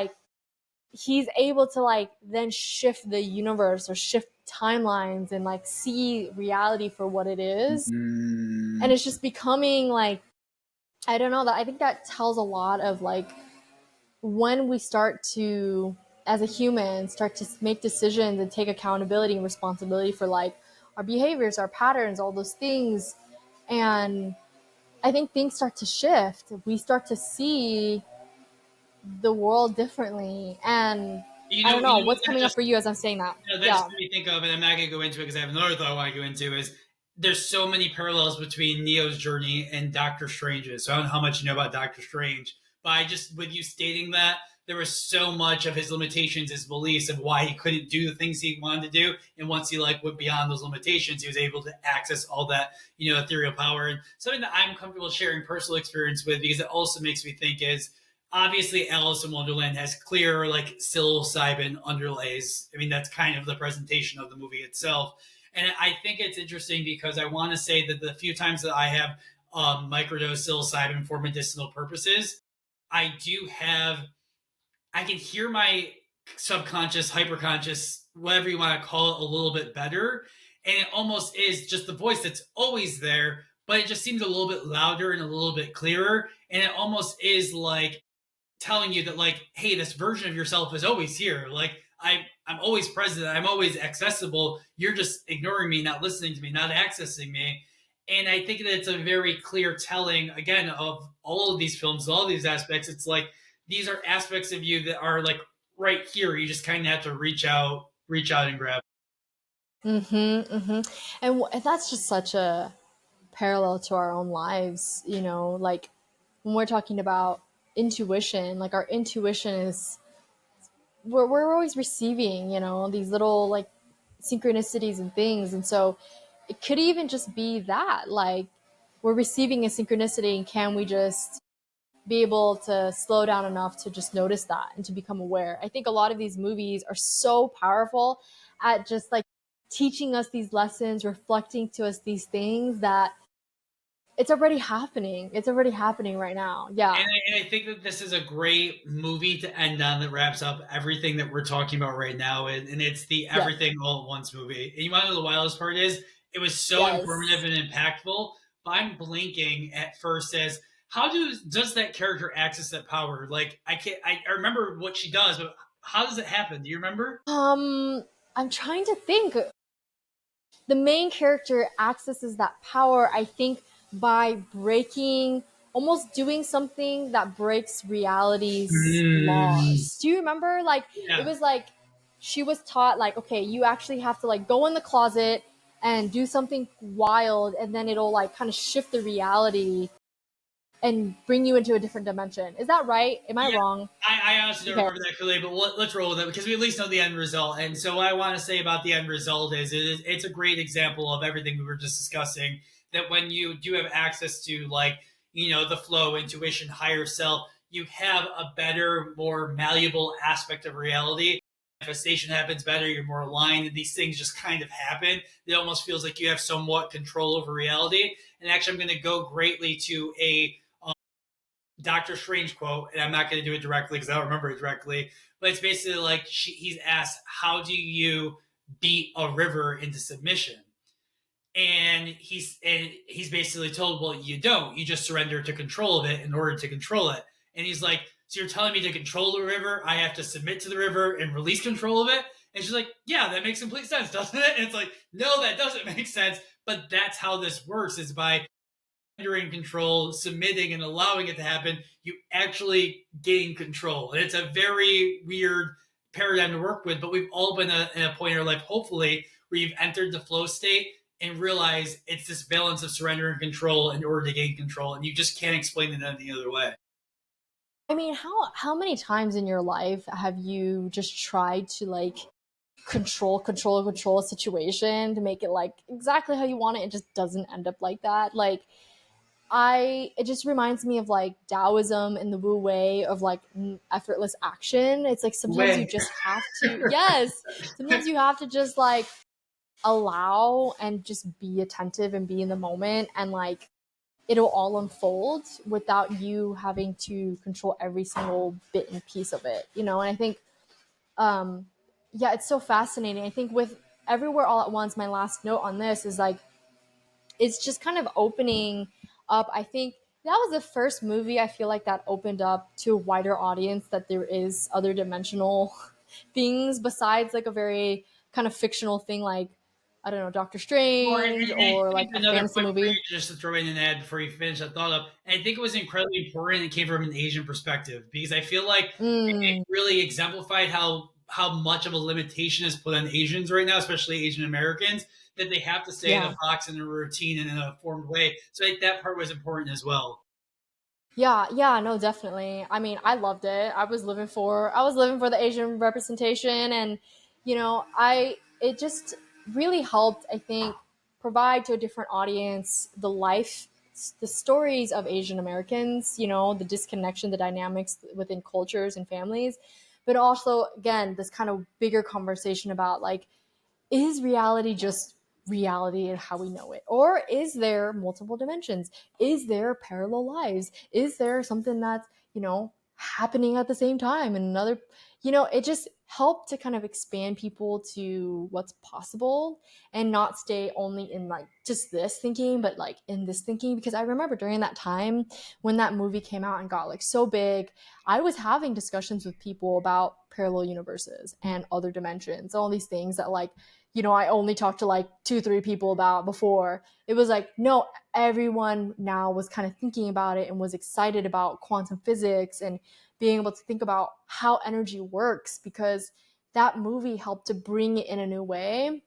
he's able to like then shift the universe or shift timelines and like see reality for what it is. And Mm. it's just becoming like, I don't know, that I think that tells a lot of like when we start to, as a human, start to make decisions and take accountability and responsibility for like our behaviors, our patterns, all those things. And I think things start to shift. We start to see the world differently. And I don't know You know what's what that coming up just for you as I'm saying that. that just Yeah. made me think of, and I'm not gonna go into it because I have another thought I want to go into is there's so many parallels between Neo's journey and Doctor Strange's. So I don't know how much you know about Doctor Strange, but I just with you stating that there was so much of his limitations, his beliefs of why he couldn't do the things he wanted to do, and once he like went beyond those limitations, he was able to access all that ethereal power. And something that I'm comfortable sharing personal experience with because it also makes me think is obviously Alice in Wonderland has clear like psilocybin underlays. I mean, that's kind of the presentation of the movie itself. And I think it's interesting because I want to say that the few times that I have microdose psilocybin for medicinal purposes, I do have, I can hear my subconscious, hyperconscious, whatever you want to call it, a little bit better. And it almost is just the voice that's always there, but it just seems a little bit louder and a little bit clearer. And it almost is like telling you that like, hey, this version of yourself is always here. Like I'm always present. I'm always accessible. You're just ignoring me, not listening to me, not accessing me. And I think that it's a very clear telling again of all of these films, all of these aspects. It's like these are aspects of you that are like right here. You just kind of have to reach out and grab. Mm-hmm, mm-hmm. And that's just such a parallel to our own lives, like when we're talking about intuition, like our intuition is, we're always receiving, these little like synchronicities and things. And so it could even just be that, like, we're receiving a synchronicity, and can we just be able to slow down enough to just notice that and to become aware? I think a lot of these movies are so powerful at just like teaching us these lessons, reflecting to us these things that it's already happening. It's already happening right now. Yeah. And I think that this is a great movie to end on that wraps up everything that we're talking about right now. And it's the Yes. Everything All at Once movie. And you want to know the wildest part is? It was so informative Yes. and impactful, but I'm blinking at first as how does that character access that power? Like I can't I remember what she does, but how does it happen? Do you remember? I'm trying to think. The main character accesses that power, I think, by breaking, almost doing something that breaks reality's Mm, laws. Do you remember? Like, it yeah. was like she was taught, like, okay, you actually have to, like, go in the closet and do something wild, and then it'll, like, kind of shift the reality. and bring you into a different dimension. Is that right? Am I Yeah, wrong? I honestly don't Okay. remember that clearly, but let's roll with it because we at least know the end result. And so, what I want to say about the end result is it's a great example of everything we were just discussing. That when you do have access to, like, the flow, intuition, higher self, you have a better, more malleable aspect of reality. Manifestation happens better. You're more aligned, and these things just kind of happen. It almost feels like you have somewhat control over reality. And actually, I'm going to go greatly to a Doctor Strange quote, and I'm not going to do it directly because I don't remember it directly, but it's basically like he's asked, "How do you beat a river into submission?" And he's basically told, "Well, you don't. You just surrender to control of it in order to control it." And he's like, "So you're telling me to control the river, I have to submit to the river and release control of it?" And she's like, "Yeah, that makes complete sense, doesn't it?" And it's like, "No, that doesn't make sense." But that's how this works: is by surrendering control, submitting, and allowing it to happen, you actually gain control. And it's a very weird paradigm to work with, but we've all been in a point in our life, hopefully, where you've entered the flow state and realize it's this balance of surrender and control in order to gain control. And you just can't explain it any other way. I mean, how many times in your life have you just tried to like control a situation to make it like exactly how you want it? It just doesn't end up like that. Like it just reminds me of like Taoism and the Wu Wei of like effortless action. It's like sometimes you Way. just have to, yes, sometimes you have to just like allow and just be attentive and be in the moment, and like it'll all unfold without you having to control every single bit and piece of it, you know? And I think, um, yeah, it's so fascinating. I think with Everywhere All at Once, my last note on this is like, it's just kind of opening up. I think that was the first movie I feel like that opened up to a wider audience that there is other dimensional things besides like a very kind of fictional thing like, I don't know, Doctor Well, Strange and I or like think a another fantasy point for you, movie. just to throw in an ad before you finish that thought up, and I think it was incredibly important. It came from an Asian perspective because I feel like it Mm, really exemplified how much of a limitation is put on Asians right now, especially Asian Americans, that they have to stay in a yeah. box in a routine and in a formed way. So I think that part was important as well. Yeah, yeah, no, definitely. I mean, I loved it. I was living for the Asian representation, and I it just really helped, I think, provide to a different audience the stories of Asian Americans, the disconnection, the dynamics within cultures and families, but also again, this kind of bigger conversation about like, is reality just reality and how we know it? Or is there multiple dimensions? Is there parallel lives? Is there something that's, happening at the same time and another, it just helped to kind of expand people to what's possible and not stay only in like just this thinking, but like in this thinking. Because I remember during that time when that movie came out and got like so big, I was having discussions with people about parallel universes and other dimensions, all these things that like I only talked to like two, three people about before. It was like, no, everyone now was kind of thinking about it and was excited about quantum physics and being able to think about how energy works, because that movie helped to bring it in a new way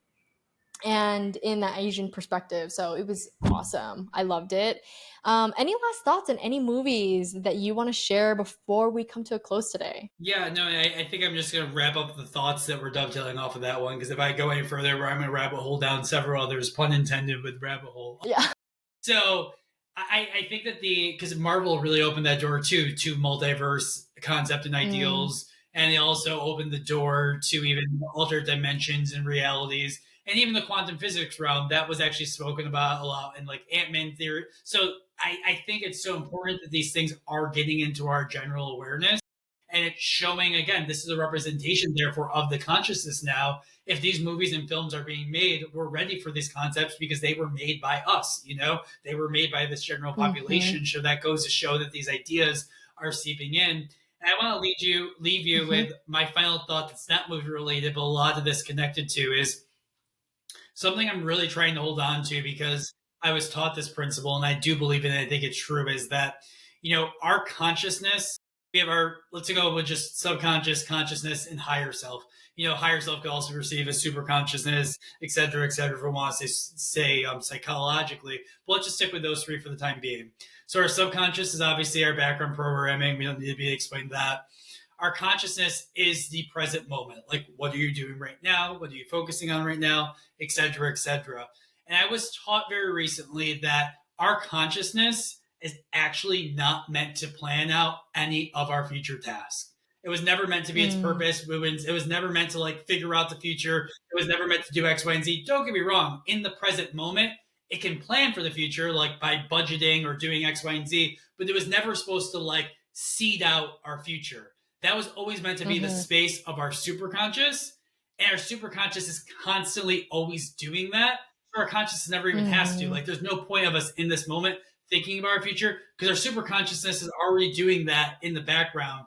and in that Asian perspective. So it was awesome. I loved it. Any last thoughts on any movies that you want to share before we come to a close today? Yeah, no, I think I'm just going to wrap up the thoughts that were dovetailing off of that one because if I go any further, I'm going to rabbit hole down several others, pun intended with rabbit hole. Yeah. So I think that because Marvel really opened that door too to multiverse concept and Mm, ideals, and they also opened the door to even alternate dimensions and realities, and even the quantum physics realm that was actually spoken about a lot in like Ant-Man theory. So I think it's so important that these things are getting into our general awareness. And it's showing again, this is a representation, therefore, of the consciousness now. If these movies and films are being made, we're ready for these concepts because they were made by us, they were made by this general mm-hmm, population. So that goes to show that these ideas are seeping in. And I want to leave you mm-hmm, with my final thought that's not movie related, but a lot of this connected to is something I'm really trying to hold on to because I was taught this principle and I do believe in it. I think it's true is that, our consciousness, we have let's go with just subconscious consciousness and higher self. Higher self could also receive a super consciousness, et cetera, if we want to say psychologically. But let's just stick with those three for the time being. So our subconscious is obviously our background programming. We don't need to be explained that. Our consciousness is the present moment. Like, what are you doing right now? What are you focusing on right now? Et cetera, et cetera. And I was taught very recently that our consciousness is actually not meant to plan out any of our future tasks. It was never meant to be its Mm, purpose. It was never meant to like figure out the future. It was never meant to do X, Y, and Z. Don't get me wrong. In the present moment, it can plan for the future, like by budgeting or doing X, Y, and Z, but it was never supposed to like seed out our future. That was always meant to be the mm-hmm, space of our superconscious. And our superconscious is constantly always doing that. So our consciousness never even has to. mm-hmm. Like, there's no point of us in this moment thinking about our future because our superconsciousness is already doing that in the background.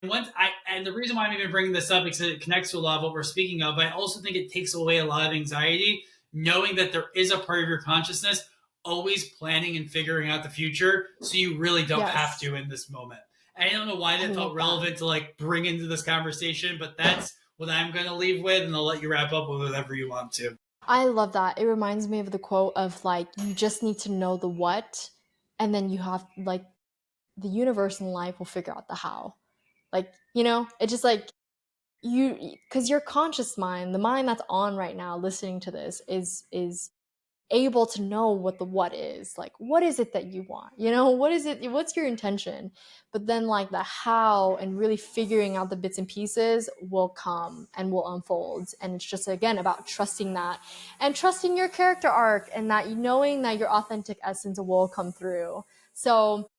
And the reason why I'm even bringing this up is because it connects to a lot of what we're speaking of. I also think it takes away a lot of anxiety, knowing that there is a part of your consciousness always planning and figuring out the future, so you really don't have Yes, to in this moment. I don't know why I that felt love that. relevant to like bring into this conversation, but that's what I'm going to leave with, and I'll let you wrap up with whatever you want to. I love that. It reminds me of the quote of like, you just need to know the what, and then you have like the universe and life will figure out the how. Like, it's just like because your conscious mind, the mind that's on right now listening to this, is able to know what the what is. Like, what is it that you want? What is it? What's your intention? But then, like, the how and really figuring out the bits and pieces will come and will unfold. And it's just, again, about trusting that and trusting your character arc and that knowing that your authentic essence will come through. So,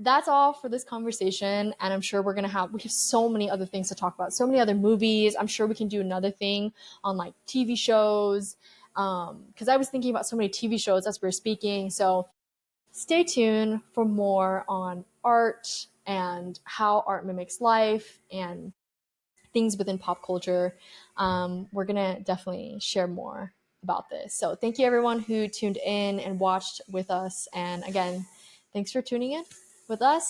that's all for this conversation. And I'm sure we have so many other things to talk about, so many other movies. I'm sure we can do another thing on like TV shows. Because I was thinking about so many TV shows as we were speaking. So stay tuned for more on art and how art mimics life and things within pop culture. We're going to definitely share more about this. So thank you everyone who tuned in and watched with us. And again, thanks for tuning in with us.